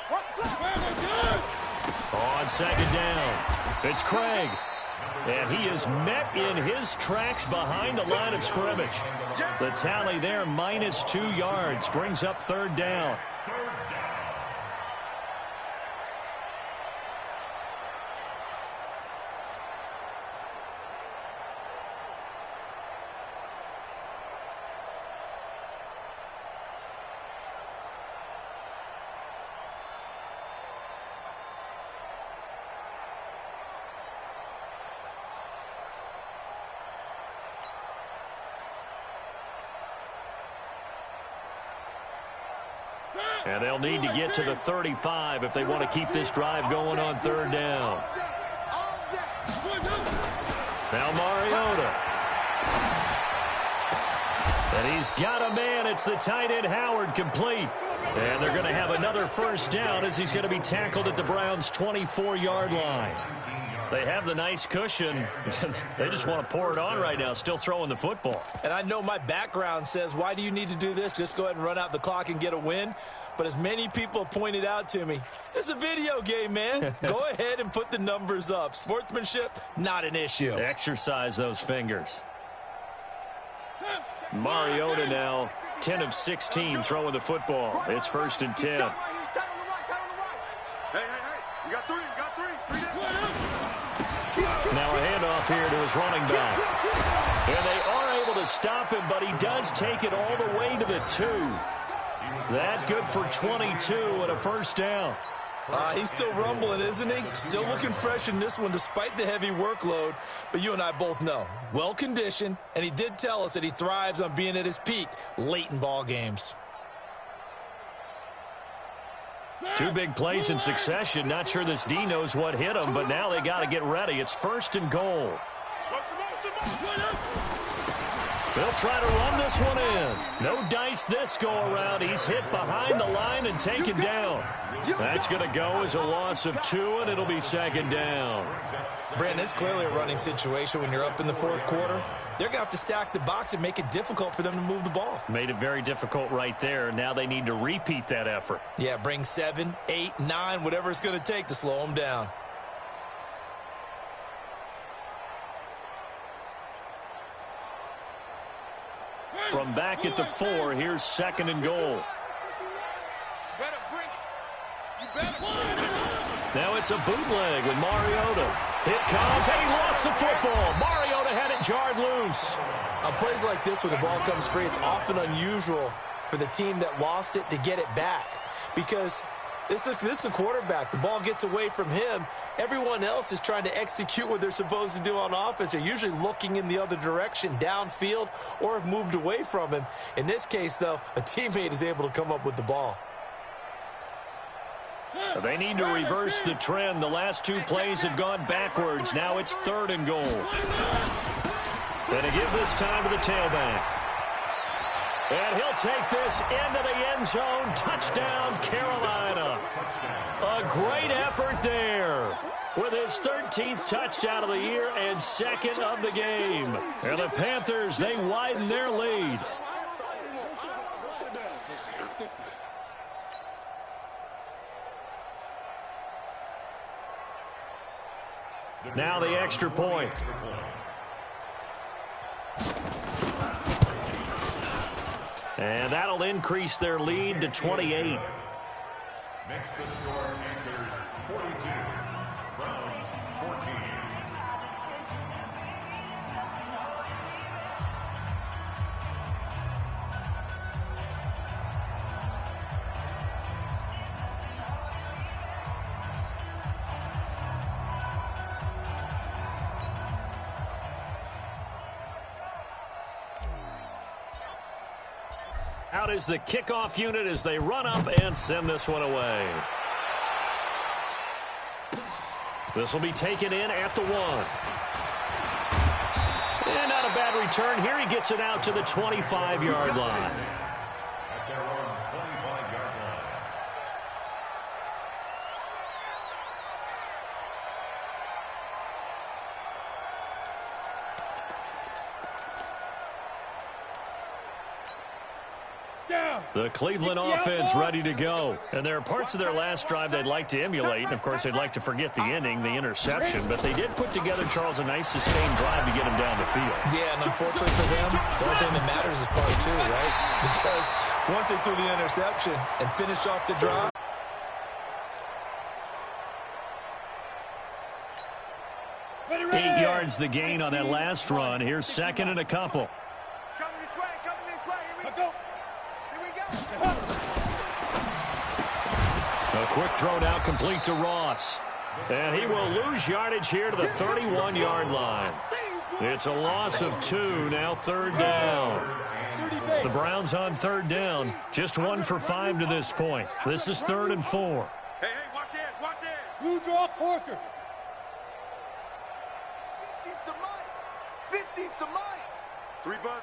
Where they good? On second down, it's Craig. And he is met in his tracks behind the line of scrimmage. The tally there, minus 2 yards, brings up third down. And they'll need to get to the 35 if they want to keep this drive going on third down. Now Mariota. And he's got a man. It's the tight end Howard, complete. And they're going to have another first down as he's going to be tackled at the Browns' 24-yard line. They have the nice cushion. They just want to pour it on right now, still throwing the football. And I know my background says, why do you need to do this? Just go ahead and run out the clock and get a win. But as many people pointed out to me, this is a video game, man. Go ahead and put the numbers up. Sportsmanship, not an issue. Exercise those fingers. Mariota now 10 of 16 throwing the football. It's 1st and 10. Hey, you got three. Now a handoff here to his running back. And they are able to stop him, but he does take it all the way to the 2. That good for 22 and a first down. He's still rumbling, isn't he? Still looking fresh in this one despite the heavy workload. But you and I both know, well-conditioned, and he did tell us that he thrives on being at his peak late in ball games. 2 big plays in succession. Not sure this D knows what hit him, but now they got to get ready. It's 1st and goal. They'll try to run this one in. No dice this go-around. He's hit behind the line and taken down. That's going to go as a loss of 2, and it'll be 2nd down. Brandon, it's clearly a running situation when you're up in the 4th quarter. They're going to have to stack the box and make it difficult for them to move the ball. Made it very difficult right there. Now they need to repeat that effort. Yeah, bring 7, 8, 9, whatever it's going to take to slow them down. From back at the 4, here's 2nd and goal. Now it's a bootleg with Mariota. It comes, and he lost the football. Mariota had it jarred loose. On plays like this, when the ball comes free, it's often unusual for the team that lost it to get it back. Because this is the quarterback. The ball gets away from him. Everyone else is trying to execute what they're supposed to do on offense. They're usually looking in the other direction, downfield, or have moved away from him. In this case, though, a teammate is able to come up with the ball. They need to reverse the trend. The last 2 plays have gone backwards. Now it's 3rd and goal. And to give this time to the tailback. And he'll take this into the end zone. Touchdown, Carolina. A great effort there with his 13th touchdown of the year and 2nd of the game. And the Panthers, they widen their lead. Now the extra point. And that'll increase their lead to 28. Makes the score Panthers 42, Browns 14. Out is the kickoff unit as they run up and send this one away. This will be taken in at the 1. And not a bad return here. He gets it out to the 25-yard line. At their own 25-yard line. down. The Cleveland offense ready to go. And there are parts of their last drive they'd like to emulate. And, of course, they'd like to forget the ending, the interception. But they did put together, Charles, a nice sustained drive to get him down the field. Yeah, and unfortunately for them, the only thing that matters is part two, right? Because once they threw the interception and finished off the drive, 8 yards the gain on that last run. Here's second and a couple. It's coming this way, Here we go. A quick throw now complete to Ross. And he will lose yardage here to the 31-yard line. It's a loss of 2, now third down. The Browns on third down, just 1 for 5 to this point. This is 3rd and 4. Hey, watch edge, watch edge. Blue draw Corkers. 50's the mic. 50's the mic. 3 buzz.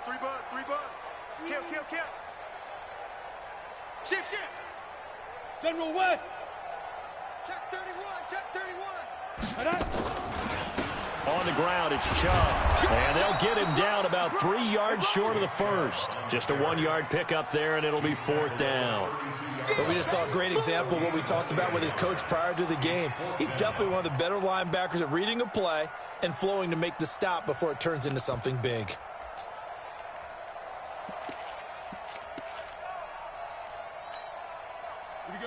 Kill. Shift. General West. Check 31. And I On the ground, it's Chubb. And they'll get him down about 3 yards short of the first. Just a 1-yard pickup there, and it'll be 4th down. but we just saw a great example of what we talked about with his coach prior to the game. He's definitely one of the better linebackers at reading a play and flowing to make the stop before it turns into something big.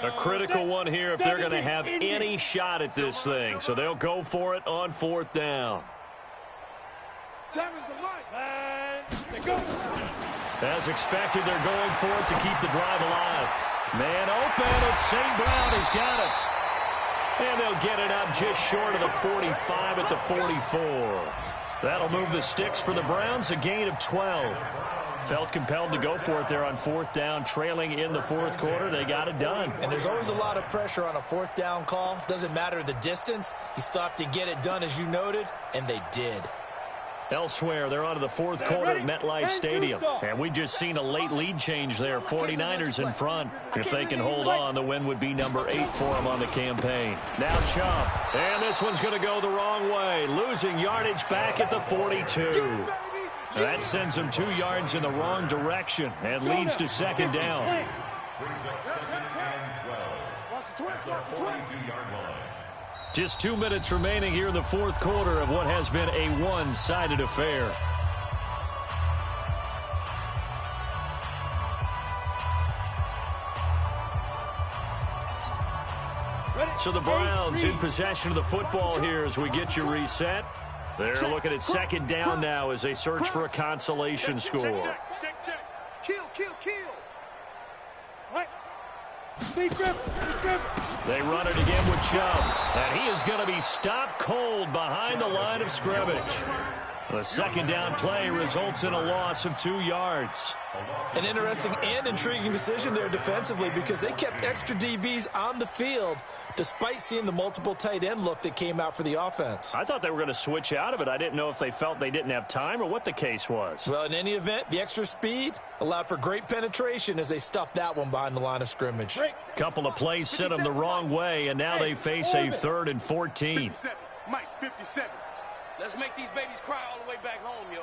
A critical one here if they're going to have any shot at this thing. So they'll go for it on 4th down. As expected, they're going for it to keep the drive alive. Man open, it's St. Brown. He's got it. And they'll get it up just short of the 45 at the 44. That'll move the sticks for the Browns, a gain of 12. Felt compelled to go for it there on 4th down, trailing in the 4th quarter. They got it done. And there's always a lot of pressure on a 4th down call. Doesn't matter the distance. You still have to get it done, as you noted, and they did. Elsewhere, they're on to the 4th quarter at MetLife Stadium. And we just seen a late lead change there. 49ers in front. If they can hold on, the win would be number 8 for them on the campaign. Now Chubb. And this one's going to go the wrong way. Losing yardage back at the 42. That sends him 2 yards in the wrong direction and leads to 2nd down. Brings up 2nd and 12. That's our 42-yard line. Just 2 minutes remaining here in the 4th quarter of what has been a one-sided affair. So the Browns in possession of the football here as we get you reset. They're looking at 2nd down now as they search for a consolation score. Kill. They run it again with Chubb, and he is going to be stopped cold behind the line of scrimmage. The 2nd down play results in a loss of 2 yards. An interesting and intriguing decision there defensively because they kept extra DBs on the field despite seeing the multiple tight end look that came out for the offense. I thought they were going to switch out of it. I didn't know if they felt they didn't have time or what the case was. Well, in any event, the extra speed allowed for great penetration as they stuffed that one behind the line of scrimmage. Couple of plays sent them the wrong way, and now they face a 3rd and 14. 57. Mike, 57. Let's make these babies cry all the way back home, yo.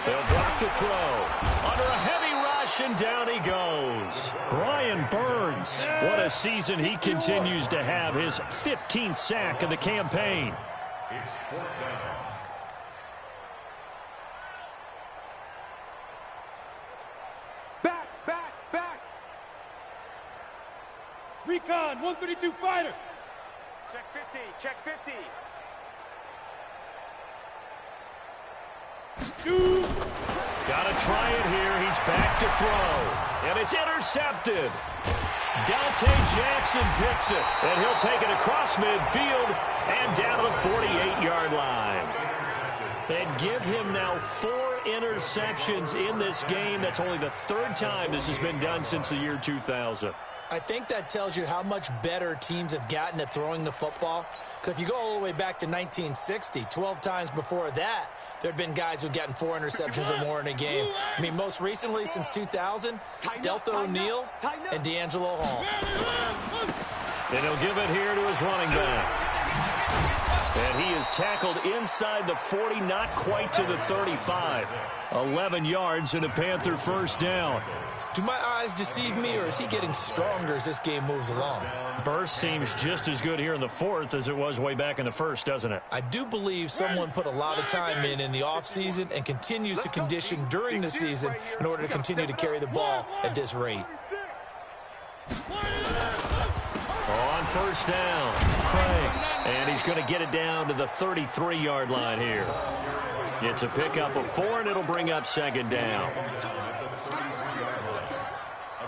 They'll drop to throw. Under a heavy rush, and down he goes. Brian Burns. What a season he continues to have. His 15th sack of the campaign. It's 4th down. Back. Recon, 132 fighter. Check 50. Got to try it here. He's back to throw. And it's intercepted. Dante Jackson picks it. And he'll take it across midfield and down to the 48-yard line. And give him now 4 interceptions in this game. That's only the 3rd time this has been done since the year 2000. I think that tells you how much better teams have gotten at throwing the football. Because if you go all the way back to 1960, 12 times before that, there had been guys who've gotten 4 interceptions or more in a game. I mean, most recently, since 2000, Delta O'Neal and D'Angelo Hall. And he'll give it here to his running back. And he is tackled inside the 40, not quite to the 35. 11 yards and a Panther first down. Do my eyes deceive me, or is he getting stronger as this game moves along? Burst seems just as good here in the fourth as it was way back in the first, doesn't it? I do believe someone put a lot of time in the offseason and continues to condition during the season in order to continue to carry the ball at this rate. On first down, Craig. And he's going to get it down to the 33-yard line here. It's a pickup of 4, and it'll bring up second down. A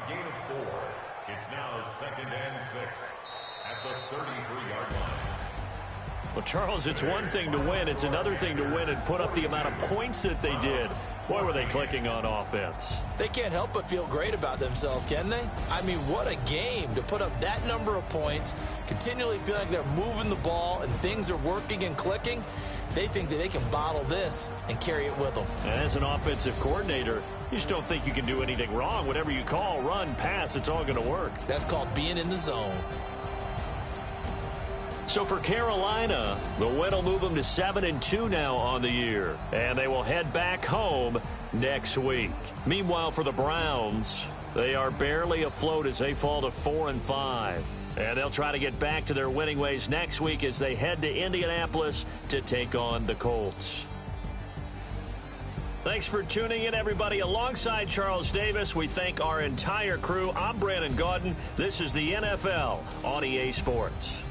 gain of 4. It's now 2nd and 6 at the 33-yard line. Well, Charles, it's one thing to win. It's another thing to win and put up the amount of points that they did. Boy, were they clicking on offense. They can't help but feel great about themselves, can they? I mean, what a game to put up that number of points, continually feel like they're moving the ball and things are working and clicking. They think that they can bottle this and carry it with them. And as an offensive coordinator, you just don't think you can do anything wrong. Whatever you call, run, pass, it's all going to work. That's called being in the zone. So for Carolina, the win will move them to 7-2 now on the year. And they will head back home next week. Meanwhile, for the Browns, they are barely afloat as they fall to 4-5. And they'll try to get back to their winning ways next week as they head to Indianapolis to take on the Colts. Thanks for tuning in, everybody. Alongside Charles Davis, we thank our entire crew. I'm Brandon Gaudin. This is the NFL on EA Sports.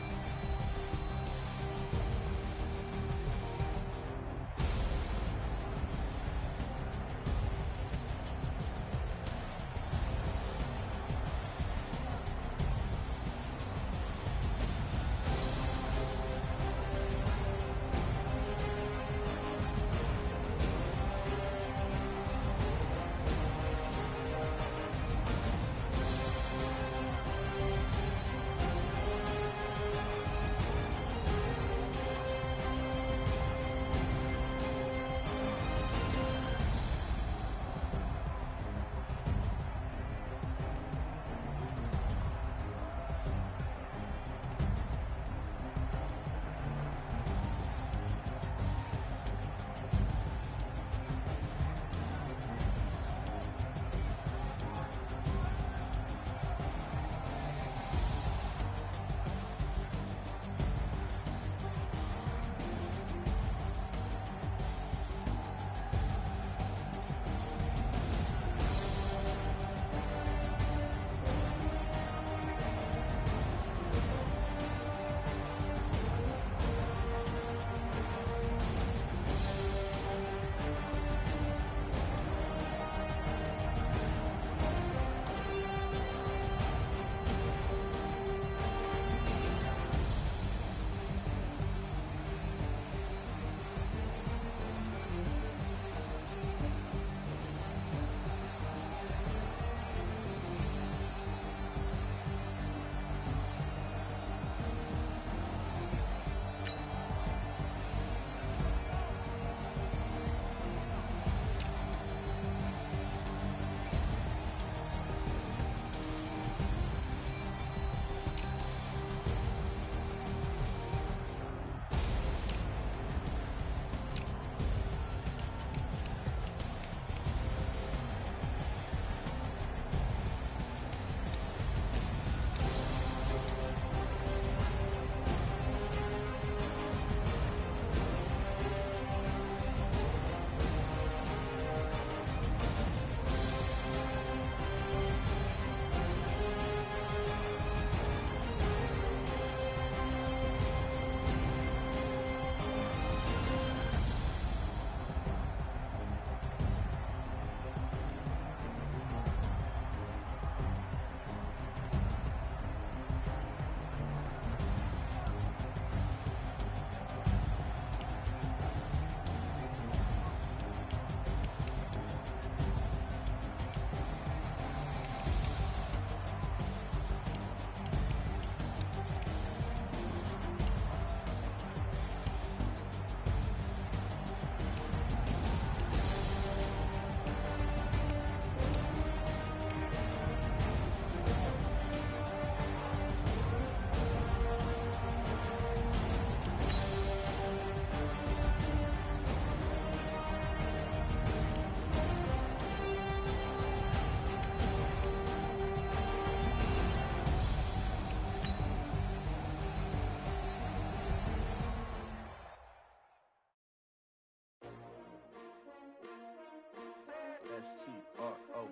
S-T-R-O.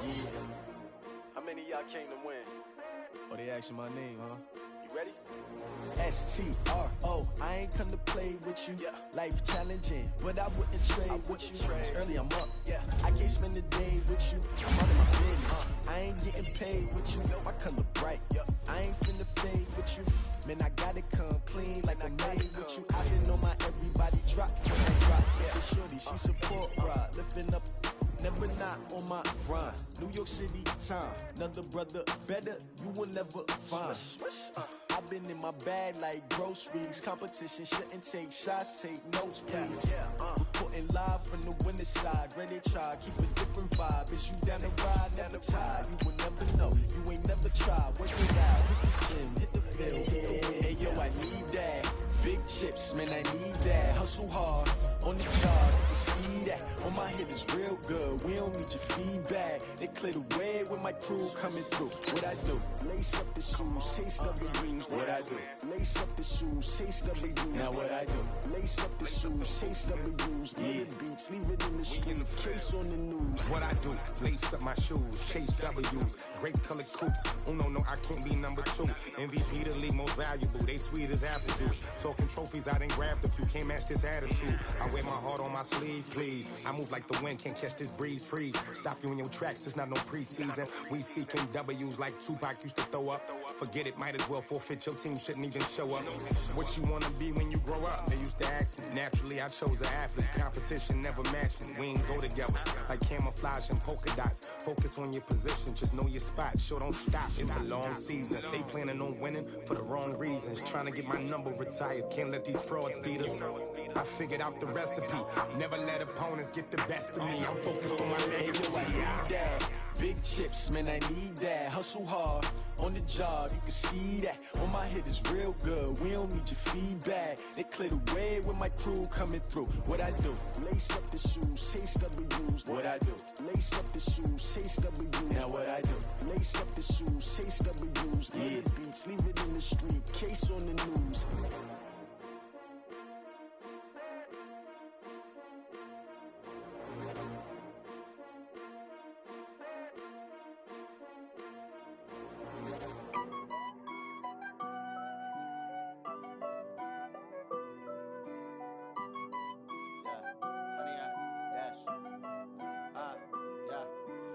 Yeah. How many of y'all came to win? Oh, they asking my name, huh? You ready? S-T-R-O. I ain't come to play with you. Yeah. Life challenging, but I wouldn't trade with you. It's early, I'm up. Yeah. I can't spend the day with you. I'm out of my business. I ain't getting paid with you. My color bright. I ain't finna fade with you. Man, I gotta come clean like I'm made with you. I've been on my everybody drop when I drop. Yeah, shorty, she support ride. Lifting up, never not on my grind. New York City time. Another brother better, you will never find. I've been in my bag like groceries. Competition shouldn't take shots, take notes, please. Reporting live from the winter side. Ready to try, keep a different vibe. Is you down the ride, never tired. You will never know, you ain't never tried. Work it out, hit the gym, hit the field. Hey yo, I need that. Big chips, man, I need that. Hustle hard, on the job, you can see that. On my head is real good, we don't need your feedback. They clear the way with my crew coming through. What I do? Lace up the shoes, chase W's. What I do? Lace up the shoes, chase W's. Now what I do? Lace up the shoes, chase W's. Yeah. The beats, leave it in the street, case on the news. What I do? Lace up my shoes, chase W's. Grape colored coops. Oh no, I can't be number 2. MVP the league most valuable. They sweet as apple juice. Talking trophies, I done grabbed a few. Can't match this attitude. I wear my heart on my sleeve, please. I move like the wind, can't catch this breeze, freeze. Stop you in your tracks, there's not no preseason. We seeking W's like Tupac used to throw up. Forget it, might as well forfeit. Your team shouldn't even show up. What you wanna be when you grow up? They used to ask me. Naturally, I chose an athlete. Competition never matched me. We ain't go together like camouflage and polka dots. Focus on your position, just know your spot. Sure, don't stop. It's a long season. They planning on winning for the wrong reasons. Trying to get my number retired. Can't let these frauds beat us. I figured out the recipe. Never let opponents get the best of me. I'm focused on my legacy. I need that. Big chips, man, I need that. Hustle hard, on the job, you can see that. On my head is real good, we don't need your feedback. They clear the way with my crew coming through. What I do? Lace up the shoes, chase W's. What I do? Lace up the shoes, chase W's. Now what I do? Lace up the shoes, chase W's. Yeah. The beats, leave it in the street, case on the news.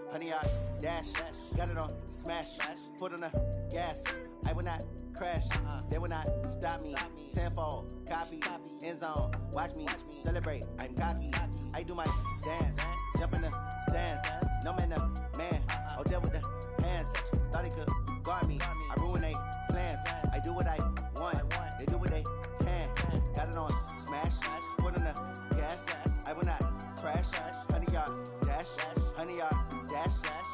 Honey, I dash, got it on smash, foot on the gas. I will not crash, they will not stop me. Tenfold, copy, end zone, watch me celebrate. I'm cocky, I do my dance, jump in the stands. No man, the man, oh, deal with the hands. Thought he could guard me, I ruin they plans. I do what I want, they do what they can. Got it on smash, foot on the gas. I will not crash, honey, y'all dash, honey, y'all dash,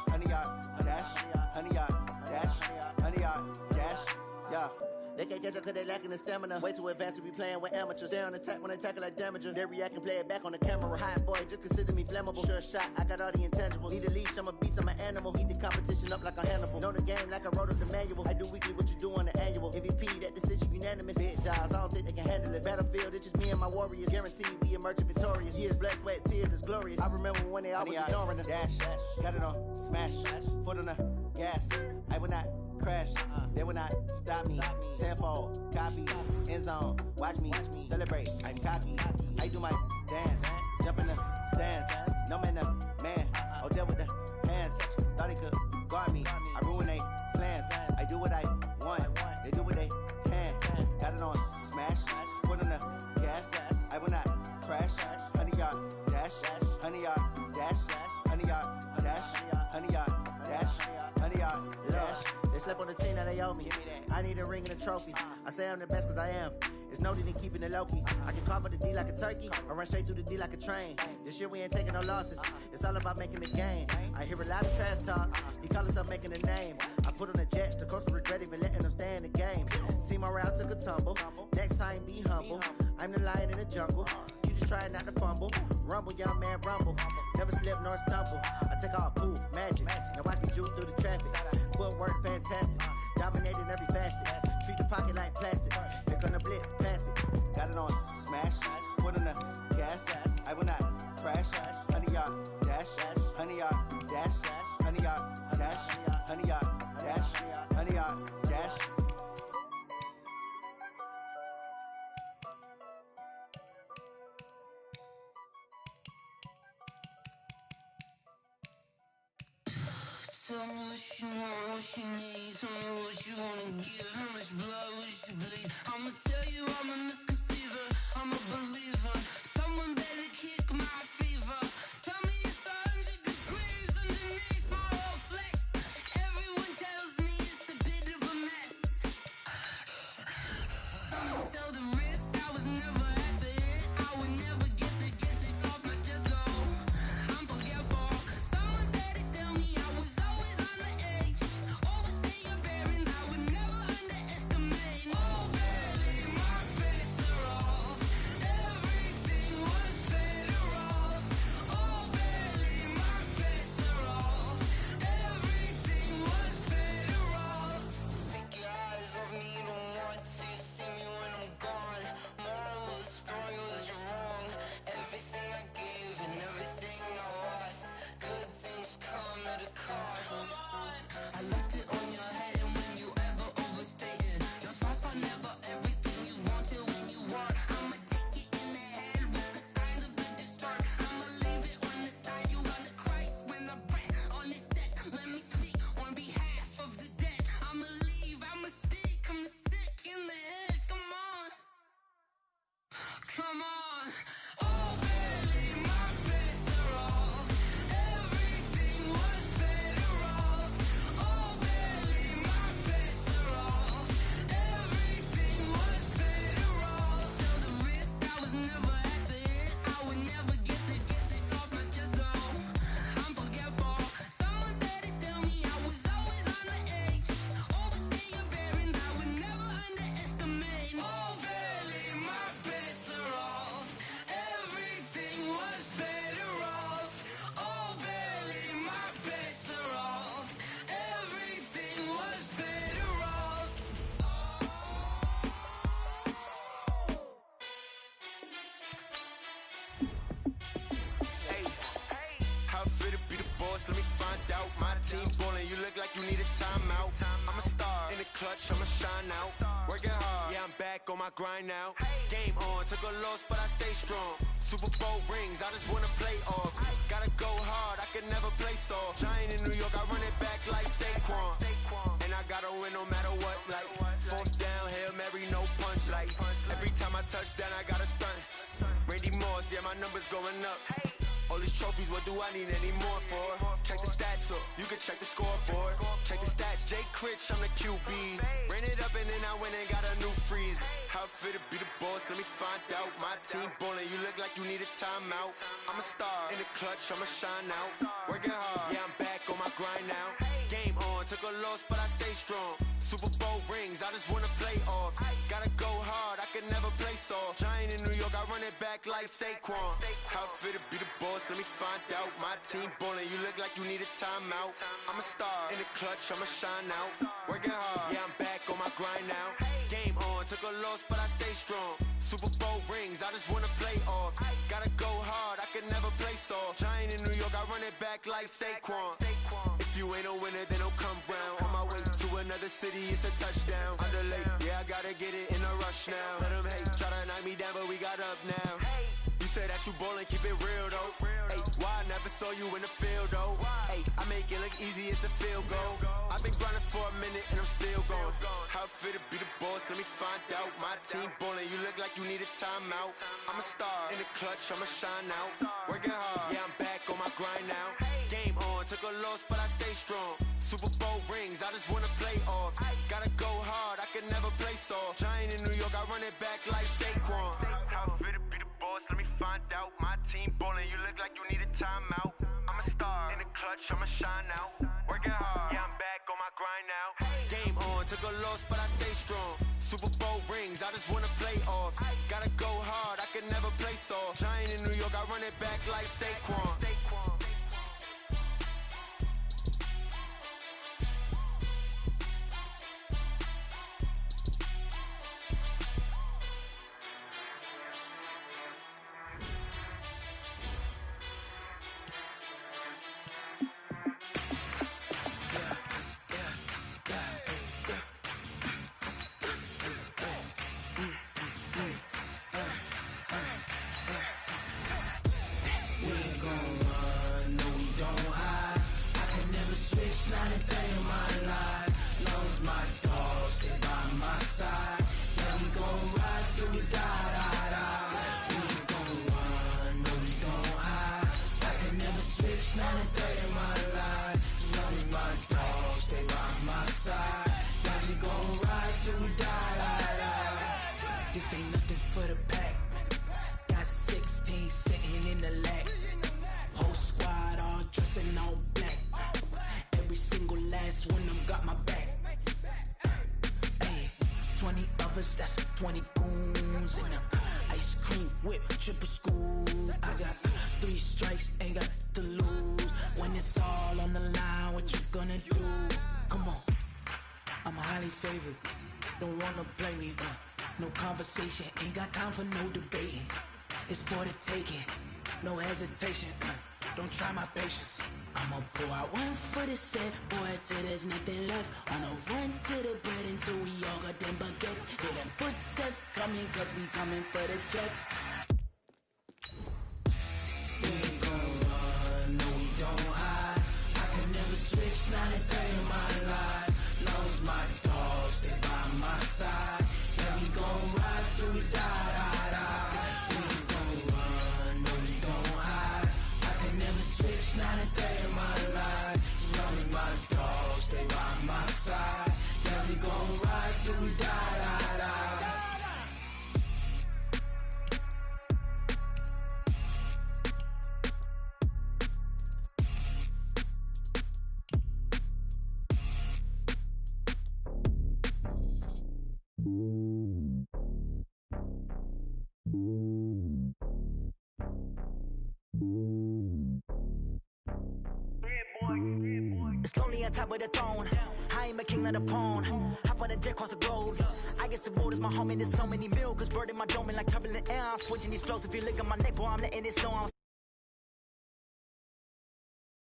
honey, y'all dash, honey, y'all dash, honey, y'all dash, yeah. They can't catch up cause they lacking the stamina. Way too advanced to be playing with amateurs. Stay on attack when they tackle like damager. They react and play it back on the camera. Hot boy, just consider me flammable. Sure shot, I got all the intangibles. Need a leash, I'm a beast, I'm an animal. Heat the competition up like a Hannibal. Know the game like I wrote up the manual. I do weekly what you do on the annual. MVP, that decision unanimous. Big dogs, I don't think they can handle it. Battlefield, it's just me and my warriors. Guaranteed we emerging victorious. Years, blood, sweat, tears, it's glorious. I remember when they always ignoring us. Dash, got it on smash, foot on the gas. I will not crash, they will not stop me. Tenfold, copy, end zone, watch me celebrate. I'm cocky, I do my dance, jump in the stands. No man, the man, oh, deal with the hands. Thought he could guard me, I ruin they plans. I do what I want, they do what they can. Got it on smash, foot on the gas. I will not crash, honey, y'all dash, honey, y'all dash, honey, y'all dash, honey, y'all dash, honey, y'all dash. They slept on the team that they owe me. I need a ring and a trophy. I say I'm the best cause I am. It's no need in keeping it low key. I can carve up the D like a turkey, or run straight through the D like a train. This year we ain't taking no losses. It's all about making the game. I hear a lot of trash talk. He call himself making a name. I put on the jets, the coach will regret even letting them stay in the game. Team around took a tumble. Next time be humble. I'm the lion in the jungle. You just try not to fumble. Rumble, young man, rumble. Never slip nor stumble. I take off, poof, magic. Now watch me juke through the traffic. Footwork fantastic. Dominating every facet. Treat the pocket like plastic. Here come the blitz, pass it. Got it on smash, foot on the gas. I will not crash, honey, y'all dash. dash, 100 yard dash, 100 yard dash, 100 yard dash, 100 yard dash. Tell me what you want, what you need. Tell me what you wanna give. How much blood would you bleed? I'ma tell you I'm a misconceiver. I'm a believer. Someone better kick my fever. Tell me it's 100 degrees underneath my whole flesh. Everyone tells me it's a bit of a mess. Someone tell the risk I was never at the hit. I would never get this off my chest. Oh, I'm forgetful. Someone better tell me I was always on the edge. Overstay your bearings, I would never underestimate. Oh, barely, my bets are off. Everything was better off. Oh, barely, my bets are off. Everything was better off. Take your eyes off me, don't want to see me when I'm gone. Moral of the story was you're wrong. Everything I gave and everything I lost. Good things come at a cost. I left it on your head, and when you ever overstated, your thoughts are never everything you wanted when you want. I'ma take it in the head with the signs of the distort. I'ma leave it on the side. You run the Christ when the breath on this set. Let me speak on behalf of the dead. I'ma leave, I'ma speak. I'm sick in the head. Come on, come on. Oh, barely, my bets are off. Everything was better off. Oh, barely, my bets are off. Everything was better off. Tell the risk I was never at the hit. I would never get this off my chest. Oh, I'm forgetful. Someone better tell me I was always on the edge. Overstay your bearings, I would never underestimate. Oh, barely, my bets are off. Everything was better off. Oh, barely, my bets are off. Everything was better off. Hey, how I feel to be the boss? Let me find out. My team ballin', you look like you need a timeout. I'm a star in the clutch, I'ma shine out. Working hard, yeah, I'm back on my grind now. Game on, took a loss, but I stay strong. Super Bowl rings, I just wanna play off. Gotta go hard, I can never play soft. Giant in New York, I run it back like Saquon. And I gotta win no matter what, like fourth down, Hail Mary, no punch. Like every time I touch down, I gotta stunt. Randy Moss, yeah, my numbers going up. All these trophies, what do I need any more for? Check the stats up, you can check the scoreboard. Check the stats, Jay Critch, I'm the QB. Ran it up and then I went and got a new freeze. How I feel to be the boss, let me find out. My team ballin', you look like you need a timeout. I'm a star in the clutch, I'ma shine out. Working hard, yeah, I'm back on my grind now. Game on, took a loss, but I stay strong. Super Bowl rings, I just wanna play off. Gotta go hard, I can never play soft. Giant in New York, I run it back like Saquon. How I feel to be the boss, let me find out. My team ballin', you look like you need a timeout. I'm a star in the clutch, I'ma shine out. Working hard, yeah, I'm back on my grind now. Game on, took a loss, but I stay strong. Super Bowl rings, I just wanna play off. Gotta go hard, I can never play soft. Giant in New York, I run it back like Saquon. If you ain't a winner, then don't come round. On my way to another city, it's a touchdown. Underlay, yeah, I gotta get it in a rush now. Let them hate, try to knock me down, but we got up now. You said that you ballin', keep it real though. Hey, why I never saw you in the field though? Hey, I make it look easy, it's a field goal. I've been grinding for a minute and I'm still going. How I feel to be the boss, let me find out. My team ballin', you look like you need a timeout. I'm a star in the clutch, I'ma shine out. Working hard, yeah, I'm back on my grind now. Game on, took a loss, but I stay strong. Super Bowl rings, I just wanna play off. Gotta go hard, I can never play soft. Giant in New York, I run it back like Saquon. How I feel to be the boss, let me find out. My team ballin', you look like you need a timeout. I'm a star in the clutch, I'ma shine out. Working hard, yeah, I'm back on my grind now. Game on, took a loss, but I stay strong. Super Bowl rings, I just wanna play off. Gotta go hard, I can never play soft. Giant in New York, I run it back like Saquon. last one of them got my back. Hey, 20 of us, that's 20 goons in them. Ice cream whip, triple school. I got 3 strikes, ain't got to lose. When it's all on the line, what you gonna do? Come on, I'm highly favored. Don't wanna blame me, no conversation, ain't got time for no debating. It's for the taking, no hesitation, don't try my patience. I'ma pour out one for the set, boy, till there's nothing left. On a run to the bread until we all got them baguettes. Hear them footsteps coming, cause we coming for the check. We ain't gon' run, no we don't hide. I can never switch, not a day in my life. Knows my dogs, they by my side. Yeah, we gon' ride till we die, die, die. We ain't gon' run, no we don't hide. I can never switch, not a day in my life. As long as my dogs, they by my side. Yeah, we gon' ride till we die, die, die. It's lonely on top of the throne. I ain't a king of the pawn. Hop on a jet across the globe. I guess the world is my home and there's so many milk. Cause bird in my dome and like turbulent air. I'm switching these flows. If you look at my neck, boy, I'm letting it snow. I'm